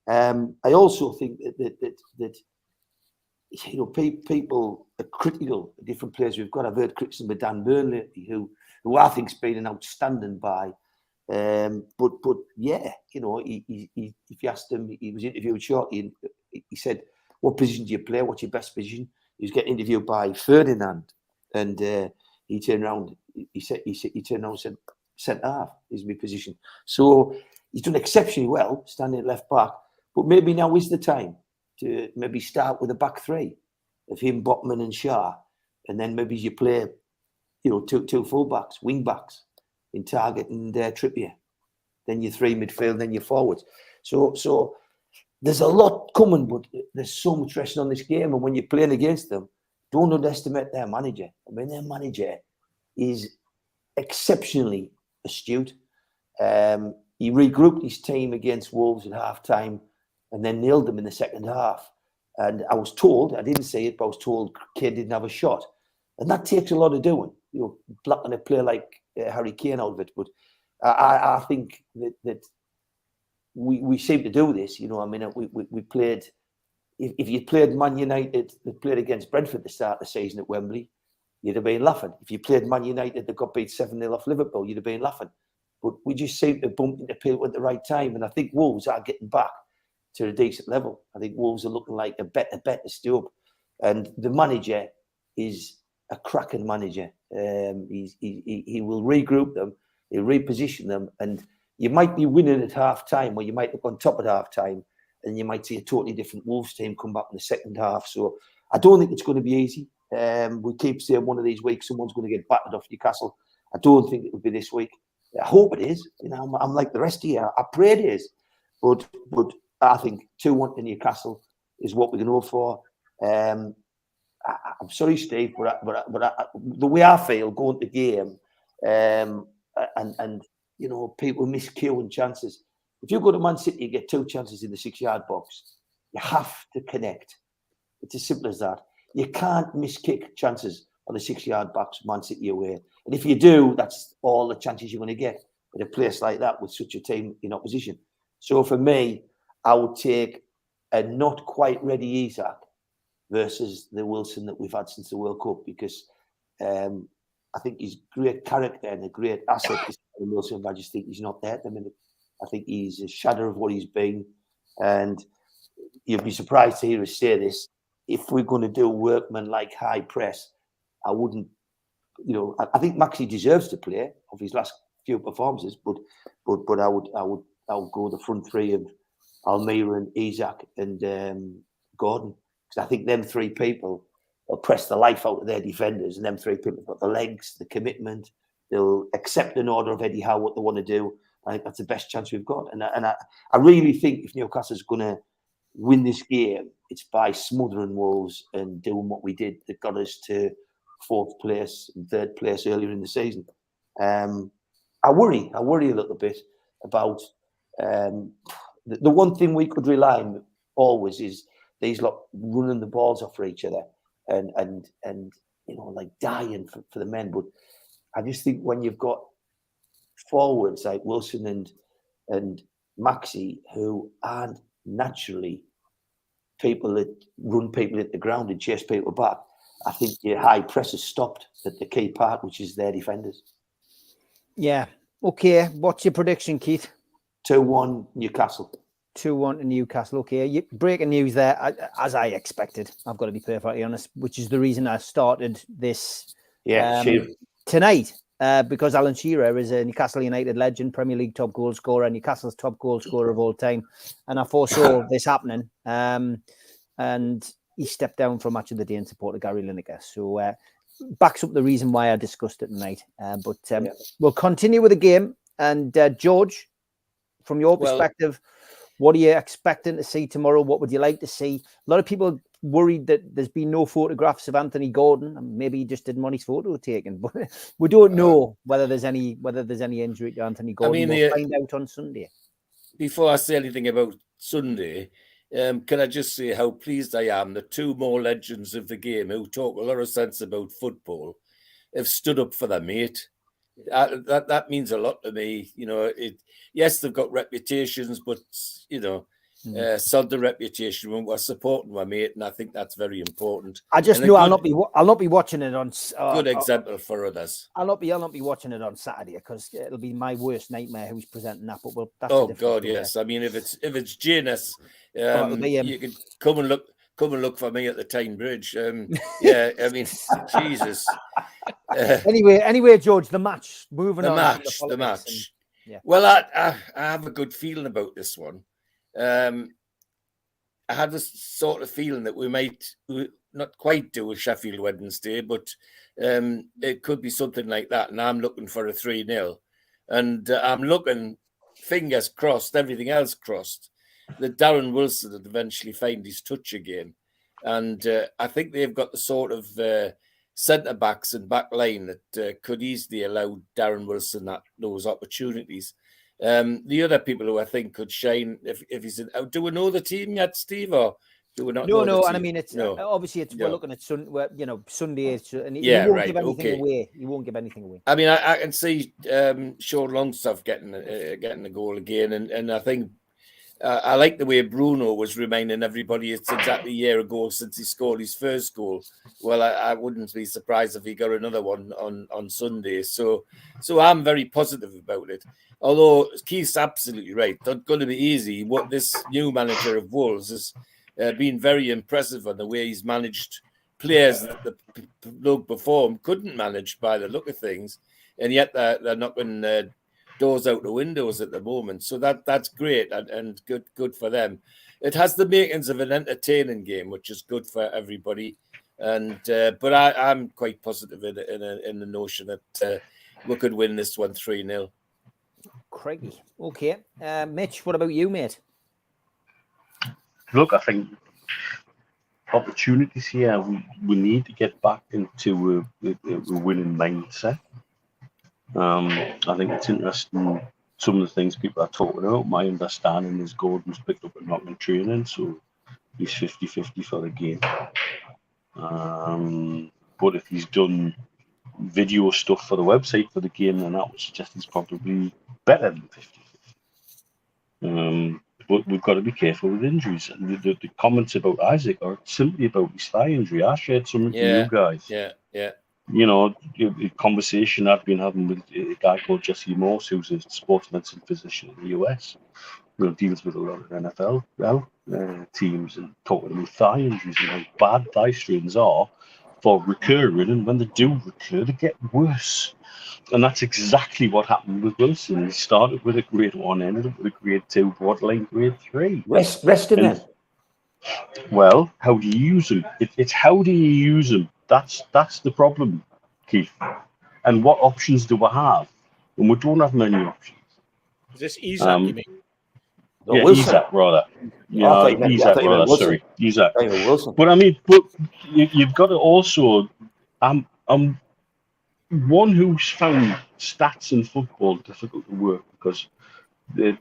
I also think that you know, people are critical of different players we've got. I've heard criticism of Dan Burn lately, who I think's been an outstanding buy. But yeah, you know, if you asked him, he was interviewed shortly, and he said, "What position do you play? What's your best position?" He was getting interviewed by Ferdinand, and he turned around. He turned around and said, "Centre half is my position." So he's done exceptionally well standing at left back. But maybe now is the time to maybe start with a back three of him, Botman and Shah, and then maybe you play, you know, two fullbacks, wing backs in Target and Trippier. Then your 3 midfield, then your forwards. So there's a lot coming, but there's so much resting on this game. And when you're playing against them, don't underestimate their manager. I mean, their manager is exceptionally astute. He regrouped his team against Wolves at half-time and then nailed them in the second half. And I was told, I didn't say it, but I was told Kane didn't have a shot. And that takes a lot of doing, you know, blocking a player like Harry Kane out of it. But I think that we seem to do this, you know. I mean, we played, if you played Man United that played against Brentford at the start of the season at Wembley, you'd have been laughing. If you played Man United that got beat 7-0 off Liverpool, you'd have been laughing. But we just seem to bump into people at the right time. And I think Wolves are getting back to a decent level. I think Wolves are looking like a better bet to stay up. And the manager is a cracking manager. He will regroup them, he'll reposition them, and you might be winning at half time, or you might look on top at half time, and you might see a totally different Wolves team come back in the second half. So I don't think it's going to be easy. We keep saying one of these weeks someone's going to get battered off Newcastle. I don't think it will be this week. I hope it is. You know, I'm like the rest of you. I pray it is. But I think 2-1 to Newcastle is what we can hope for. I'm sorry, Steve, but the way I feel going to the game, and you know, people miss queuing chances. If you go to Man City, you get 2 chances in the 6-yard box. You have to connect. It's as simple as that. You can't miss kick chances on the 6-yard box, Man City away. And if you do, that's all the chances you're going to get. at a place like that with such a team in opposition. So for me, I would take a not quite ready Isak versus the Wilson that we've had since the World Cup, because I think he's great character and a great asset. Wilson, I just think he's not there at the minute. I think he's a shadow of what he's been, and you'd be surprised to hear us say this. If we're going to do workman like high press, I wouldn't. I think Maxi deserves to play of his last few performances, but I would go the front three of Almira and Isak and Gordon, because I think them three people will press the life out of their defenders, and them three people have got the legs, the commitment. They'll accept an order of Eddie Howe, what they want to do. I think that's the best chance we've got, and I really think if Newcastle's going to win this game, it's by smothering Wolves and doing what we did that got us to 4th place and 3rd place earlier in the season. I worry a little bit about the one thing we could rely on always is these lot running the balls off for each other and like dying for the men. But I just think when you've got forwards like Wilson and Maxi, who aren't naturally people that run people at the ground and chase people back, I think your high press has stopped at the key part, which is their defenders. Yeah. Okay. What's your prediction, Keith? 2-1 Newcastle. 2-1 to Newcastle. Okay. Breaking news there, as I expected, I've got to be perfectly honest, which is the reason I started this tonight. Because Alan Shearer is a Newcastle United legend, Premier League top goal scorer, Newcastle's top goal scorer of all time. And I foresaw this happening. And he stepped down for Match of the Day in support of Gary Lineker. So backs up the reason why I discussed it tonight. We'll continue with the game. And George, from your perspective, what are you expecting to see tomorrow? What would you like to see? A lot of people worried that there's been no photographs of Anthony Gordon, and maybe he just didn't want his photo taken. But we don't know whether there's any injury to Anthony Gordon. We'll find out on Sunday. Before I say anything about Sunday, can I just say how pleased I am that 2 more legends of the game who talk a lot of sense about football have stood up for their mate. That means a lot to me. Yes, they've got reputations, but sod the reputation when we're supporting my mate, and I think that's very important. I just know I'll not be watching it on. Good example for others. I'll not be watching it on Saturday because it'll be my worst nightmare who's presenting that. But that's God, yes. I mean, if it's Janus, you can come and look for me at the Tyne Bridge. Yeah, I mean, Jesus. Anyway, George, the match. Moving on. The match. Well, I have a good feeling about this one. I had this sort of feeling that we might not quite do a Sheffield Wednesday, but it could be something like that. And I'm looking for a 3-0. And I'm looking, fingers crossed, everything else crossed, that Darren Wilson would eventually find his touch again. And I think they've got the sort of centre-backs and back line that could easily allow Darren Wilson those opportunities. The other people who I think could shine if he's in. Do we know the team yet, Steve, or do we not? No. And I mean, obviously we're looking at Sunday, and he won't give anything away. He won't give anything away. I mean, I can see Sean Longstaff getting a goal again, and I think I like the way Bruno was reminding everybody it's exactly a year ago since he scored his first goal. Well, I wouldn't be surprised if he got another one on Sunday. So I'm very positive about it. Although Keith's absolutely right, not going to be easy. What this new manager of Wolves has been very impressive on the way he's managed players that the look before him couldn't manage by the look of things, and yet they're knocking doors out the windows at the moment. So that's great and good for them. It has the makings of an entertaining game, which is good for everybody. And but I'm quite positive in the notion that we could win this one 3-0. Craigie. Okay. Mitch, what about you, mate? Look, I think opportunities here. We need to get back into a winning mindset. I think it's interesting some of the things people are talking about. My understanding is Gordon's picked up a knock in training, so he's 50-50 for the game. But if he's done video stuff for the website for the game, then that would suggest he's probably better than 50. But we've got to be careful with injuries. And the comments about Isak are simply about his thigh injury. I shared some with you guys. Yeah. You know, a conversation I've been having with a guy called Jesse Morse, who's a sports medicine physician in the US, who deals with a lot of NFL teams, and talking about thigh injuries and how bad thigh strains are for recurring, and when they do recur, they get worse. And that's exactly what happened with Wilson. He started with a grade 1, ended up with a grade 2, borderline grade 3. Resting him. Well, how do you use them? It's how do you use them? That's the problem, Keith. And what options do we have? And we don't have many options. Is this Isak, you mean? No, Yeah, Wilson. Isak, rather. Yeah, Isak, rather. Sorry, Isak. Wilson. But I mean, you've got to also. I'm one who's found stats in football difficult to work because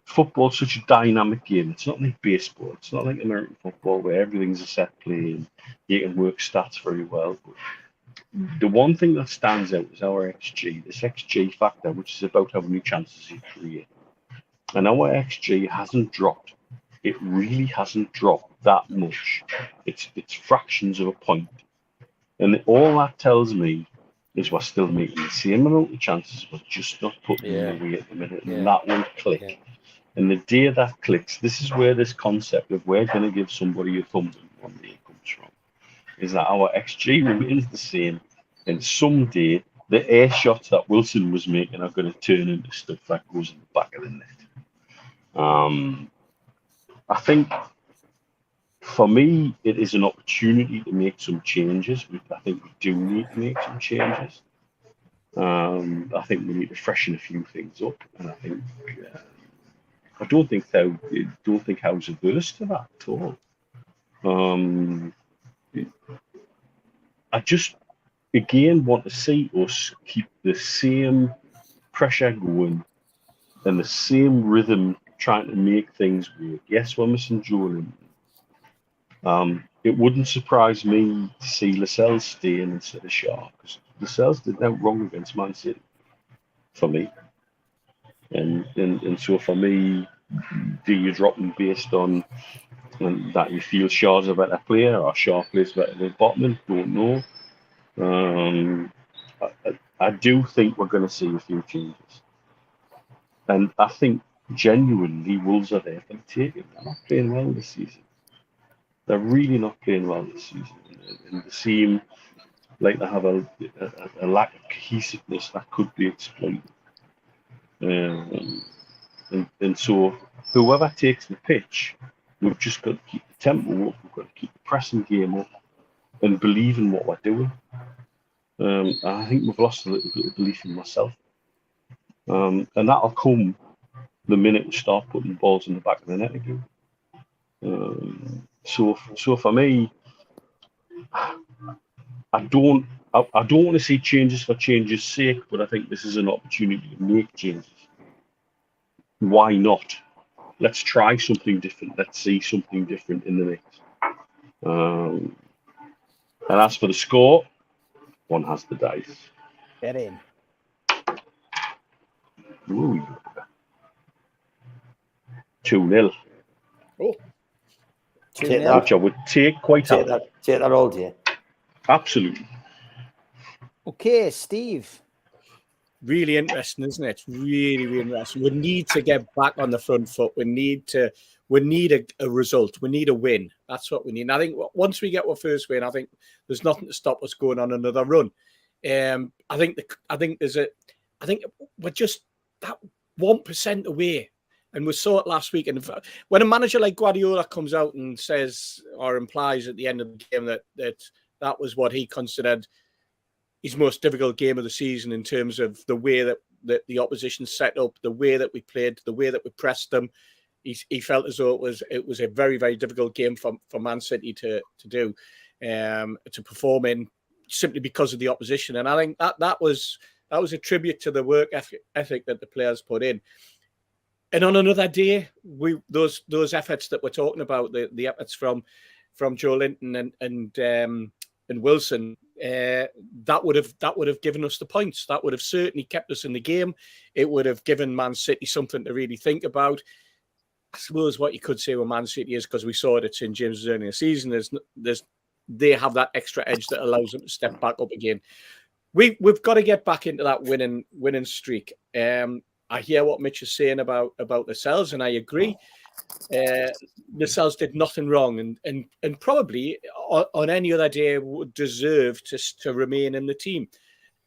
football's such a dynamic game. It's not like baseball. It's not like American football where everything's a set play and you can work stats very well. But the one thing that stands out is our XG, this XG factor, which is about how many chances you create. And our XG hasn't dropped. It really hasn't dropped that much. It's fractions of a point. And all that tells me is we're still making the same amount of chances, we're just not putting them away at the minute. And that won't click. Yeah. And the day that clicks, this is where this concept of we're going to give somebody a thumping one day comes from. Is that our XG remains the same, and someday the air shots that Wilson was making are going to turn into stuff that goes in the back of the net. I think for me, it is an opportunity to make some changes. I think we do need to make some changes. I think we need to freshen a few things up, and I think I don't think Howe's averse to that at all. I just again want to see us keep the same pressure going and the same rhythm, trying to make things work. Yes, we're missing Joe. It wouldn't surprise me to see Lascelles staying instead of Shaw, because Lascelles did no wrong against Man City for me. And so for me, do you drop him based on that you feel Shaw's a better player or Shaw plays better than Botman? Don't know. I do think we're going to see a few changes. And I think genuinely Wolves are there for the taking. They're not playing well this season. They're really not playing well this season. And they seem like they have a lack of cohesiveness that could be exploited. And so whoever takes the pitch, we've just got to keep the tempo up, we've got to keep the pressing game up and believe in what we're doing. I think we've lost a little bit of belief in myself. And that'll come the minute we start putting balls in the back of the net again. So for me, I don't want to see changes for change's sake, but I think this is an opportunity to make changes. Why not? Let's try something different. Let's see something different in the mix. And as for the score, one has the dice. Get in. Ooh. 2-0. Oh. Take that. Which I would take quite happily. Take that all day. Absolutely. Okay, Steve. Really interesting, isn't it? It's really, really interesting. We need to get back on the front foot. We need a result. We need a win. That's what we need. And I think once we get our first win, I think there's nothing to stop us going on another run. I think we're just that 1% away. And we saw it last week. And when a manager like Guardiola comes out and says or implies at the end of the game that was what he considered his most difficult game of the season in terms of the way that the opposition set up, the way that we played, the way that we pressed them, he felt as though it was a very, very difficult game for Man City to do, to perform in, simply because of the opposition. And I think that was a tribute to the work ethic that the players put in. And on another day, those efforts that we're talking about, the efforts from Joe Linton and Wilson, that would have given us the points. That would have certainly kept us in the game. It would have given Man City something to really think about. I suppose what you could say with Man City is, because we saw it at St James's early in the season, they have that extra edge that allows them to step back up again. We've got to get back into that winning streak. I hear what Mitch is saying about the Cells, and I agree. The Cells did nothing wrong, and probably on any other day would deserve to remain in the team.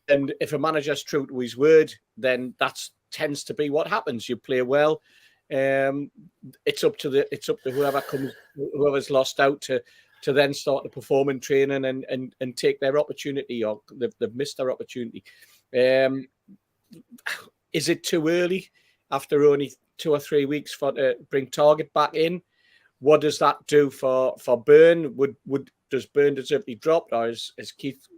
And if a manager's true to his word, then that tends to be what happens. You play well. It's up to whoever's lost out to then start to perform in training and take their opportunity, or they've missed their opportunity. Is it too early after only 2 or 3 weeks to bring Target back in? What does that do for Burn? Does Burn deserve to be dropped, or as Keith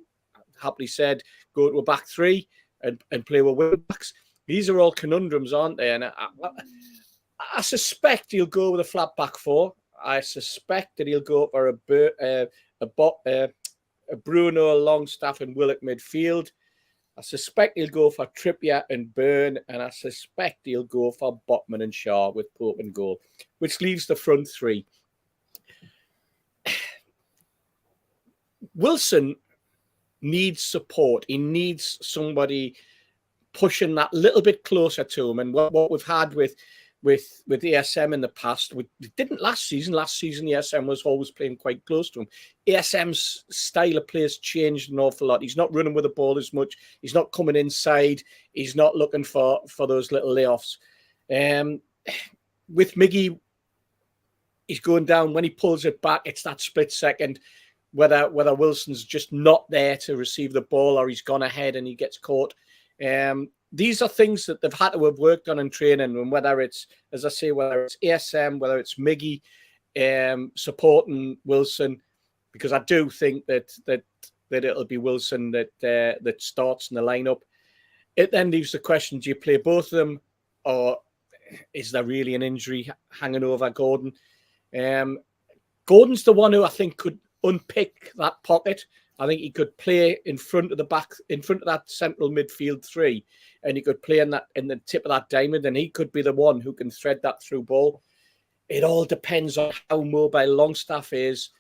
happily said, go to a back three and play with wing backs? These are all conundrums, aren't they? And I suspect he'll go with a flat back four. I suspect that he'll go for a Bruno, Longstaff, and Willock midfield. I suspect he'll go for Trippier and Burn, and I suspect he'll go for Botman and Shaw with Pope and goal, which leaves the front three. Wilson needs support. He needs somebody pushing that little bit closer to him. And what we've had with ESM in the past, we didn't last season. Last season, ESM was always playing quite close to him. ESM's style of play has changed an awful lot. He's not running with the ball as much. He's not coming inside. He's not looking for those little layoffs. With Miggy, he's going down. When he pulls it back, it's that split second, whether Wilson's just not there to receive the ball or he's gone ahead and he gets caught. These are things that they've had to have worked on in training, and whether it's, as I say, whether it's ASM, whether it's Miggy supporting Wilson, because I do think that it'll be Wilson that starts in the lineup. It then leaves the question: do you play both of them, or is there really an injury hanging over Gordon? Gordon's the one who I think could unpick that pocket. I think he could play in front of that central midfield three, and he could play in the tip of that diamond, and he could be the one who can thread that through ball. It all depends on how mobile Longstaff is.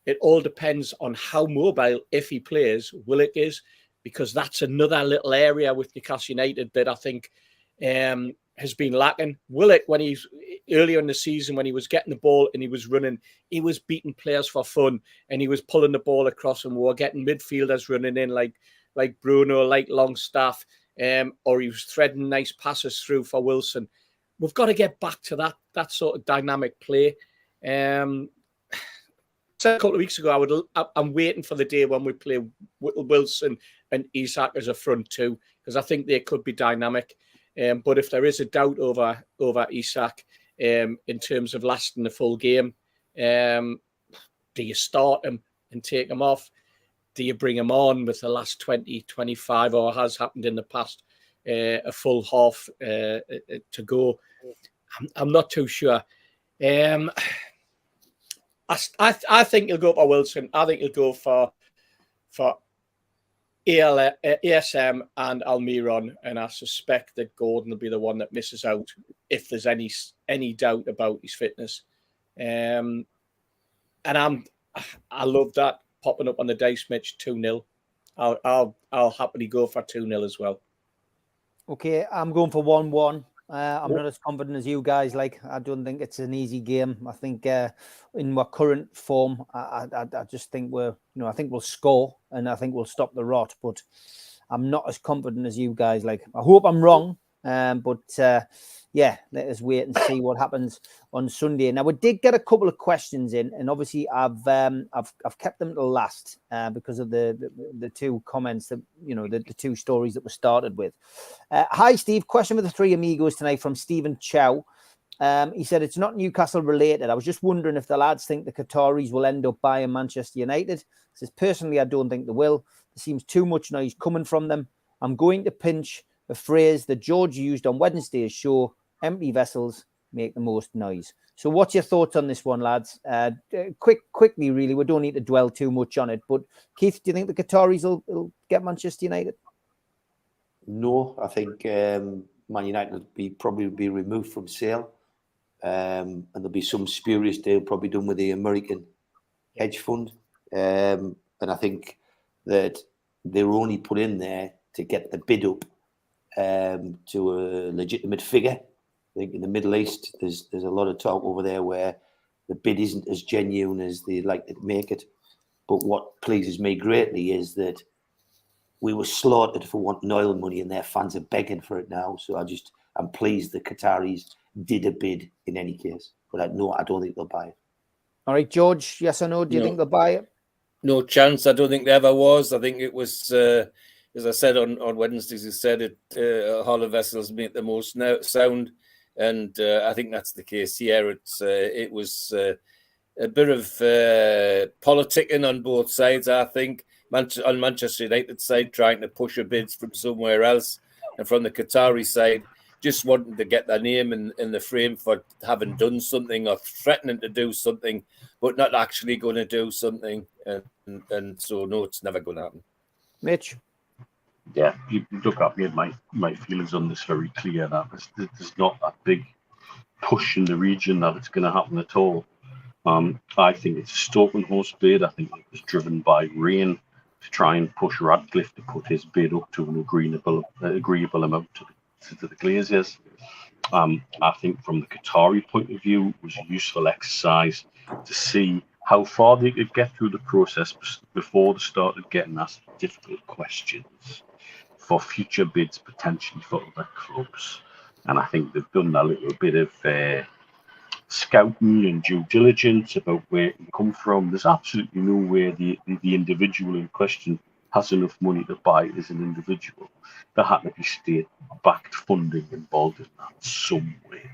It all depends on how mobile, if he plays, Willock is, because that's another little area with Newcastle United that I think has been lacking. Willock, when he's earlier in the season, when he was getting the ball and he was running, he was beating players for fun, and he was pulling the ball across, and we were getting midfielders running in like Bruno, like Longstaff, or he was threading nice passes through for Wilson. We've got to get back to that sort of dynamic play. Said a couple of weeks ago, I'm waiting for the day when we play Wilson and Isak as a front two, because I think they could be dynamic. But if there is a doubt over Isak in terms of lasting the full game, do you start him and take him off? Do you bring him on with the last 20, 25, or has happened in the past, a full half to go? I'm not too sure. I think he'll go for Wilson. I think he'll go for ASM and Almiron, and I suspect that Gordon will be the one that misses out if there's any doubt about his fitness. And I love that popping up on the dice, Mitch. 2-0. I'll happily go for 2-0 as well. Okay, I'm going for 1-1. I'm not as confident as you guys. I don't think it's an easy game. I think in my current form, I just think I think we'll score, and I think we'll stop the rot. But I'm not as confident as you guys. I hope I'm wrong. But let us wait and see what happens on Sunday. Now, we did get a couple of questions in, and obviously I've kept them to last because of the two comments that the two stories that were started with. Hi, Steve. Question for the three amigos tonight from Stephen Chow. He said it's not Newcastle related. I was just wondering if the lads think the Qataris will end up buying Manchester United. He says personally, I don't think they will. There seems too much noise coming from them. I'm going to pinch a phrase that George used on Wednesday's show: empty vessels make the most noise. So what's your thoughts on this one, lads? Quickly, really, we don't need to dwell too much on it. But Keith, do you think the Qataris will get Manchester United? No, I think Man United will probably be removed from sale. And there'll be some spurious deal probably done with the American hedge fund. And I think that they're only put in there to get the bid up to a legitimate figure. I think in the Middle East, there's a lot of talk over there where the bid isn't as genuine as they like to make it. But what pleases me greatly is that we were slaughtered for wanting oil money, and their fans are begging for it now. So I'm pleased the Qataris did a bid in any case. But I don't think they'll buy it. All right, George, yes or no? Do you think they'll buy it? No chance. I don't think there ever was. I think it was, as I said on Wednesdays, you said it, hollow vessels make the most sound. And I think that's the case here. It was a bit of politicking on both sides, I think. On Manchester United side, trying to push a bids from somewhere else. And from the Qatari side, just wanting to get their name in the frame for having done something or threatening to do something, but not actually going to do something. And so, no, it's never going to happen. Mitch? Yeah, you look, I've made my feelings on this very clear that there's not that big push in the region that it's going to happen at all. I think it's a stalking horse bid. I think it was driven by rain to try and push Radcliffe to put his bid up to an agreeable amount to the Glazers. I think from the Qatari point of view, it was a useful exercise to see how far they could get through the process before they started getting asked difficult questions for future bids, potentially for other clubs. And I think they've done a little bit of scouting and due diligence about where it can come from. There's absolutely no way the individual in question has enough money to buy it as an individual. There had to be state-backed funding involved in that some way.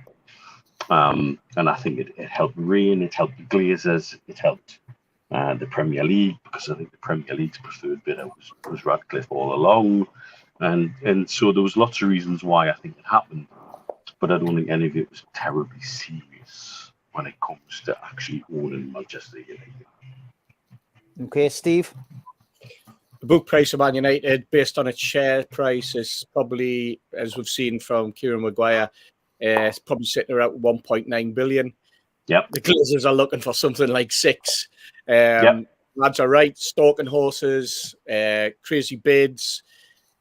And I think it helped Rain, it helped the Glazers, it helped the Premier League, because I think the Premier League's preferred bidder was Radcliffe all along. And so there was lots of reasons why I think it happened, but I don't think any of it was terribly serious when it comes to actually owning Manchester United. Okay, Steve? The book price of Man United, based on its share price, is probably, as we've seen from Kieran Maguire, it's probably sitting around 1.9 billion. Yep. The Glazers are looking for something like 6. Lads are right, stalking horses, crazy bids.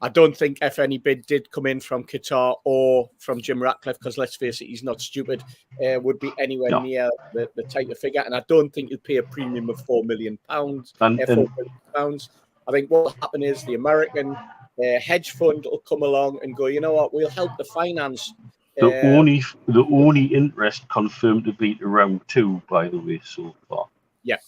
I don't think if any bid did come in from Qatar or from Jim Ratcliffe, because let's face it, he's not stupid, would be anywhere near the tighter figure. And I don't think he'll pay a premium of £4 million. I think what will happen is the American hedge fund will come along and go, you know what, we'll help the finance. The only interest confirmed to be around 2, by the way, so far. Yeah.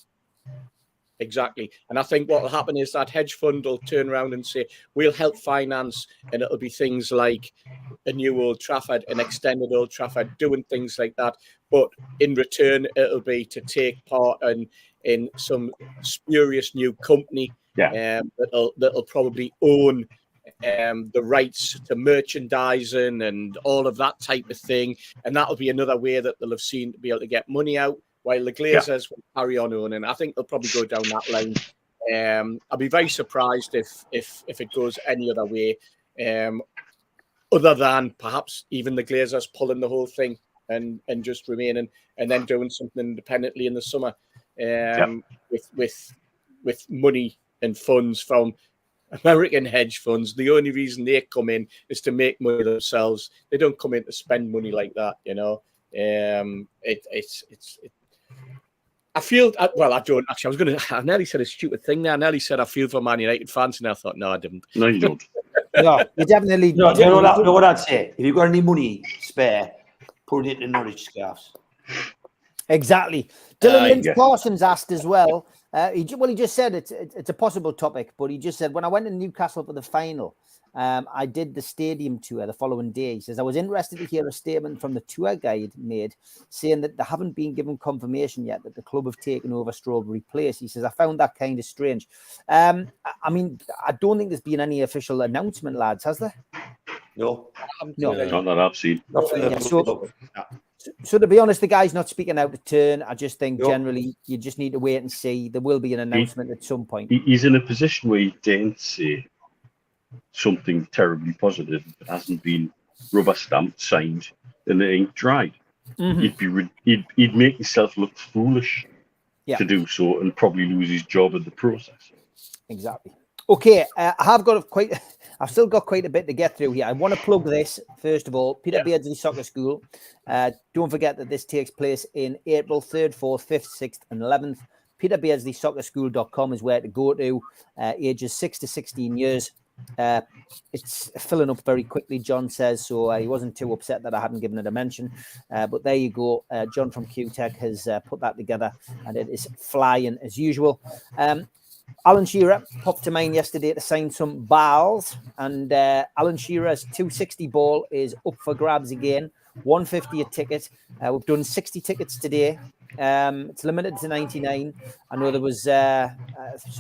Exactly. And I think what will happen is that hedge fund will turn around and say, we'll help finance, and it'll be things like a new Old Trafford, an extended Old Trafford, doing things like that. But in return, it'll be to take part in some spurious new company that'll probably own the rights to merchandising and all of that type of thing. And that'll be another way that they'll have seen to be able to get money out, while the Glazers will carry on owning. I think they'll probably go down that line. I'll be very surprised if it goes any other way, other than perhaps even the Glazers pulling the whole thing and just remaining and then doing something independently in the summer with money and funds from American hedge funds. The only reason they come in is to make money themselves. They don't come in to spend money like that, you know. I feel, well, I don't actually. I nearly said a stupid thing there. I nearly said I feel for Man United fans, and I thought, no, I didn't. No, you don't. No, you definitely No, you know what I'd say? If you've got any money spare, put it into Norwich scarves. Exactly. Dylan Parsons asked as well. He just said it's a possible topic, but he just said, when I went to Newcastle for the final, I did the stadium tour the following day. He says, I was interested to hear a statement from the tour guide made saying that they haven't been given confirmation yet that the club have taken over Strawberry Place. He says, I found that kind of strange. I mean, I don't think there's been any official announcement, lads, has there? No. Not that I've seen. So to be honest, the guy's not speaking out of turn. I just think generally you just need to wait and see. There will be an announcement at some point. He's in a position where he daren't say something terribly positive that hasn't been rubber stamped, signed, and the ink dried. He'd make himself look foolish to do so, and probably lose his job in the process. Exactly. Okay, I've still got quite a bit to get through here. I want to plug this first of all. Peter Beardsley Soccer School. Don't forget that this takes place in April 3rd, 4th, 5th, 6th, and 11th. PeterBeardsleySoccerSchool.com is where to go to. Ages 6 to 16 years. It's filling up very quickly, John says, so he wasn't too upset that I hadn't given it a mention. But there you go. John from QTech has put that together, and it is flying as usual. Alan Shearer popped to mine yesterday to sign some balls, and Alan Shearer's 260 ball is up for grabs again. 150 a ticket. We've done 60 tickets today. It's limited to 99. I know there was so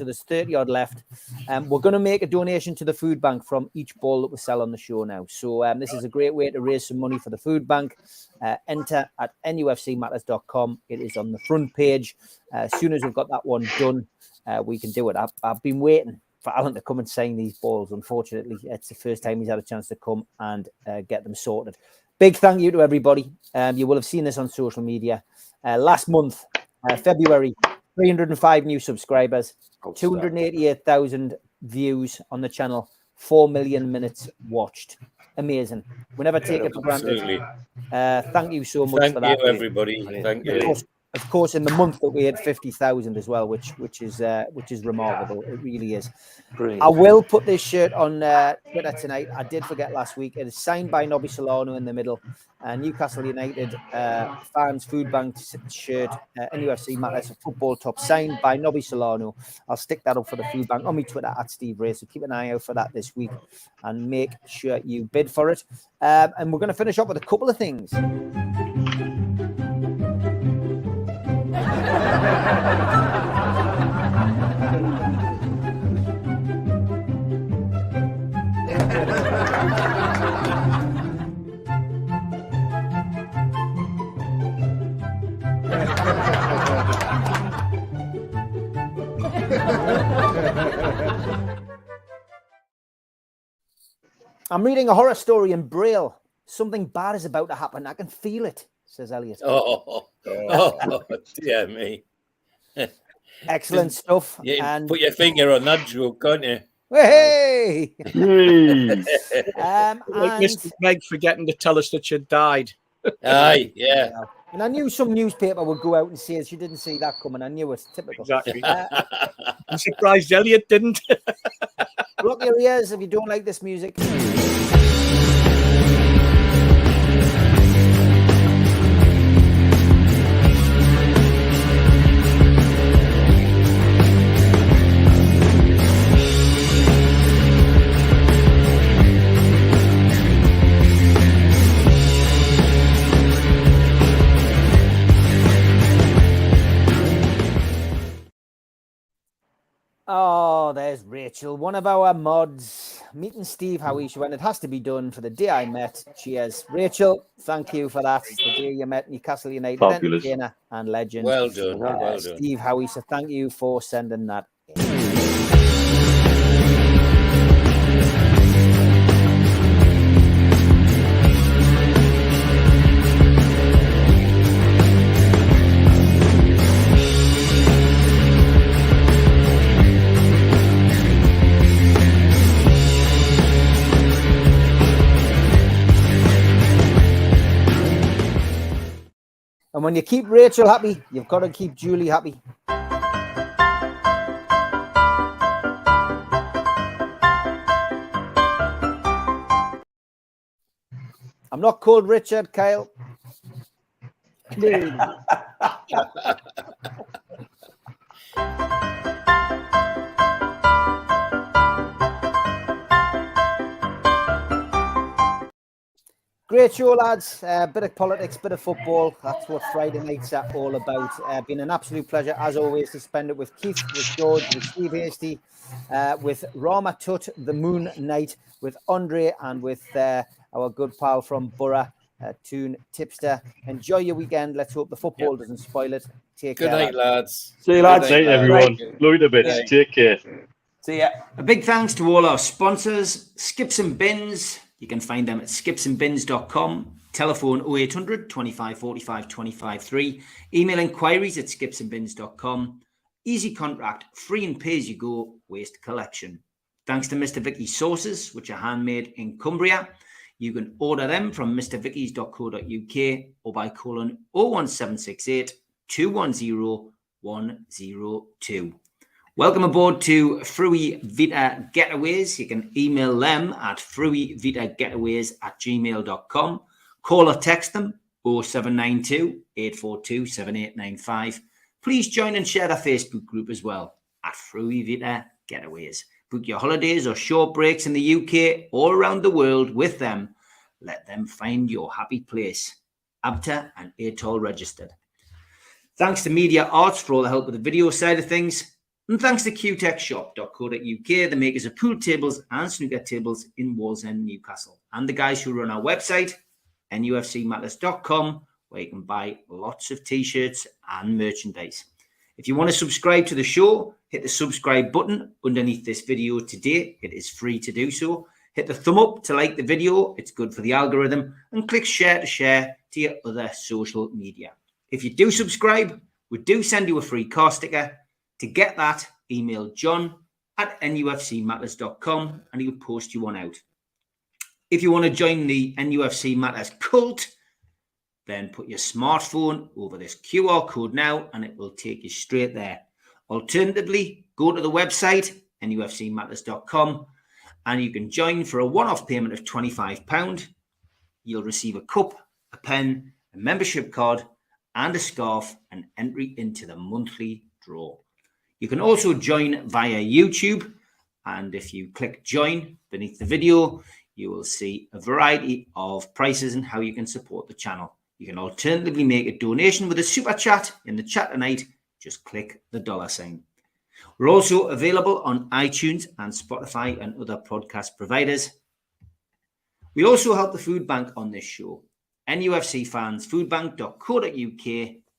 there's 30 odd left. We're going to make a donation to the food bank from each ball that we sell on the show now. So this is a great way to raise some money for the food bank. Enter at nufcmatters.com. It is on the front page. As soon as we've got that one done, we can do it. I've been waiting for Alan to come and sign these balls. Unfortunately, it's the first time he's had a chance to come and get them sorted. Big thank you to everybody. You will have seen this on social media. Last month, February, 305 new subscribers, 288,000 views on the channel, 4 million minutes watched. Amazing. We never take it for granted. Thank you so much for that. Thank you, everybody. Thank you. Of course, in the month that we had 50,000 as well, which is remarkable. It really is. Brilliant. I will put this shirt on Twitter tonight. I did forget last week. It is signed by Nobby Solano in the middle. Newcastle United fans food bank shirt. NUFC Matters football top signed by Nobby Solano. I'll stick that up for the food bank on my Twitter at Steve Ray. So keep an eye out for that this week and make sure you bid for it. And we're going to finish up with a couple of things. I'm reading a horror story in Braille. Something bad is about to happen. I can feel it, says Elliot. Oh dear me. Excellent stuff. And put your finger on that joke, can't you? Hey! Like Mr. Meg forgetting to tell us that she died. Aye, yeah. And I knew some newspaper would go out and say she didn't see that coming. I knew it. Typical. Exactly. I'm surprised Elliot didn't. Block your ears if you don't like this music. Oh, there's Rachel, one of our mods. Meeting Steve Howie. She went, it has to be done for the day I met. Cheers. Rachel, thank you for that. The day you met Newcastle United entertainer and legend. Well done. Well done. Steve Howie, so thank you for sending that in. And when you keep Rachel happy, you've got to keep Julie happy. I'm not called Richard, Kyle. Great show, lads. Bit of politics, bit of football. That's what Friday nights are all about. Been an absolute pleasure, as always, to spend it with Keith, with George, with Steve Hasty, with Rama Tut, the Moon Knight, with Andre, and with our good pal from Borough, Toon Tipster. Enjoy your weekend. Let's hope the football doesn't spoil it. Take Good care. night, lads. See you, lads. Good night, everyone. Love you a bit. Take care. See ya. A big thanks to all our sponsors, Skips and Bins. You can find them at skipsandbins.com. Telephone 0800 25 45 25 3. Email inquiries at skipsandbins.com. Easy contract, free and pay as you go, waste collection. Thanks to Mr. Vicky's sauces, which are handmade in Cumbria. You can order them from mrvickies.co.uk or by calling 01768 210 102. Welcome aboard to Fruy Vita Getaways. You can email them at fruivitagetaways@gmail.com. Call or text them 0792 842 7895. Please join and share their Facebook group as well at Fruy Vita Getaways. Book your holidays or short breaks in the UK or around the world with them. Let them find your happy place. ABTA and ATOL registered. Thanks to Media Arts for all the help with the video side of things. And thanks to qtechshop.co.uk, the makers of pool tables and snooker tables in Wallsend, Newcastle. And the guys who run our website, NUFCmatters.com, where you can buy lots of t-shirts and merchandise. If you want to subscribe to the show, hit the subscribe button underneath this video today. It is free to do so. Hit the thumb up to like the video. It's good for the algorithm. And click share to share to your other social media. If you do subscribe, we do send you a free car sticker. To get that, email john@nufcmatters.com and he'll post you one out. If you want to join the NUFC Matters cult, then put your smartphone over this QR code now and it will take you straight there. Alternatively, go to the website, nufcmatters.com, and you can join for a one-off payment of £25. You'll receive a cup, a pen, a membership card, and a scarf, and entry into the monthly draw. You can also join via YouTube, and if you click join beneath the video, you will see a variety of prices and how you can support the channel. You can alternatively make a donation with a super chat in the chat tonight. Just click the $sign. We're also available on iTunes and Spotify and other podcast providers. We also help the food bank on this show. NUFCfansfoodbank.co.uk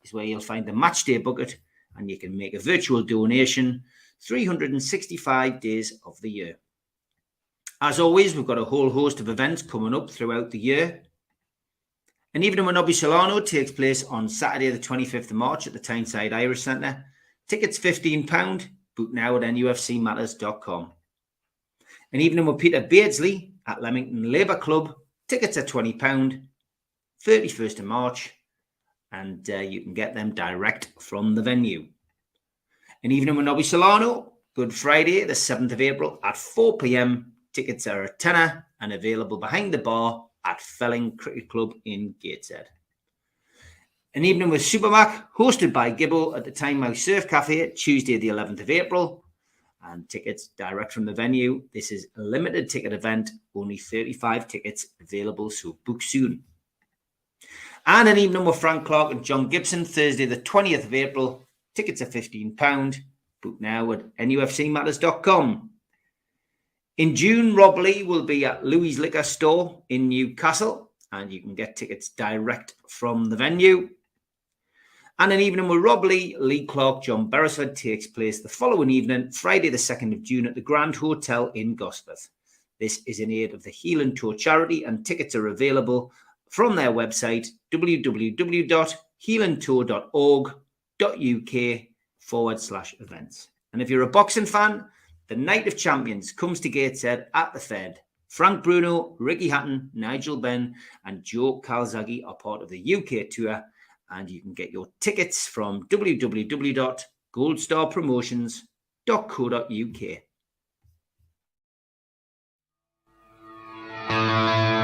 is where you'll find the matchday bucket, and you can make a virtual donation 365 days of the year. As always, we've got a whole host of events coming up throughout the year. An evening with Nobby Solano takes place on Saturday the 25th of March at the Tyneside Irish Centre. Tickets £15. Book now at nufcmatters.com. An evening with Peter Beardsley at Leamington Labour Club. Tickets are £20. 31st of March. And you can get them direct from the venue. An evening with Nobby Solano, Good Friday, the 7th of April at 4 p.m. Tickets are a tenner and available behind the bar at Felling Cricket Club in Gateshead. An evening with Supermac, hosted by Gibbo at the Tynemouth Surf Cafe, Tuesday the 11th of April. And tickets direct from the venue. This is a limited ticket event, only 35 tickets available, so book soon. And an evening with Frank Clark and John Gibson, Thursday the 20th of April. Tickets are £15. Book now at nufcmatters.com. In June, Rob Lee will be at Louis' Liquor Store in Newcastle, and you can get tickets direct from the venue. And an evening with Rob Lee, Lee Clark, John Beresford takes place the following evening, Friday the 2nd of June at the Grand Hotel in Gosforth. This is in aid of the Healing Tour charity, and tickets are available from their website, www.healingtour.org.uk/events. And if you're a boxing fan, the Night of Champions comes to Gateshead at the Fed. Frank Bruno, Ricky Hatton, Nigel Benn, and Joe Calzaghe are part of the UK tour, and you can get your tickets from www.goldstarpromotions.co.uk.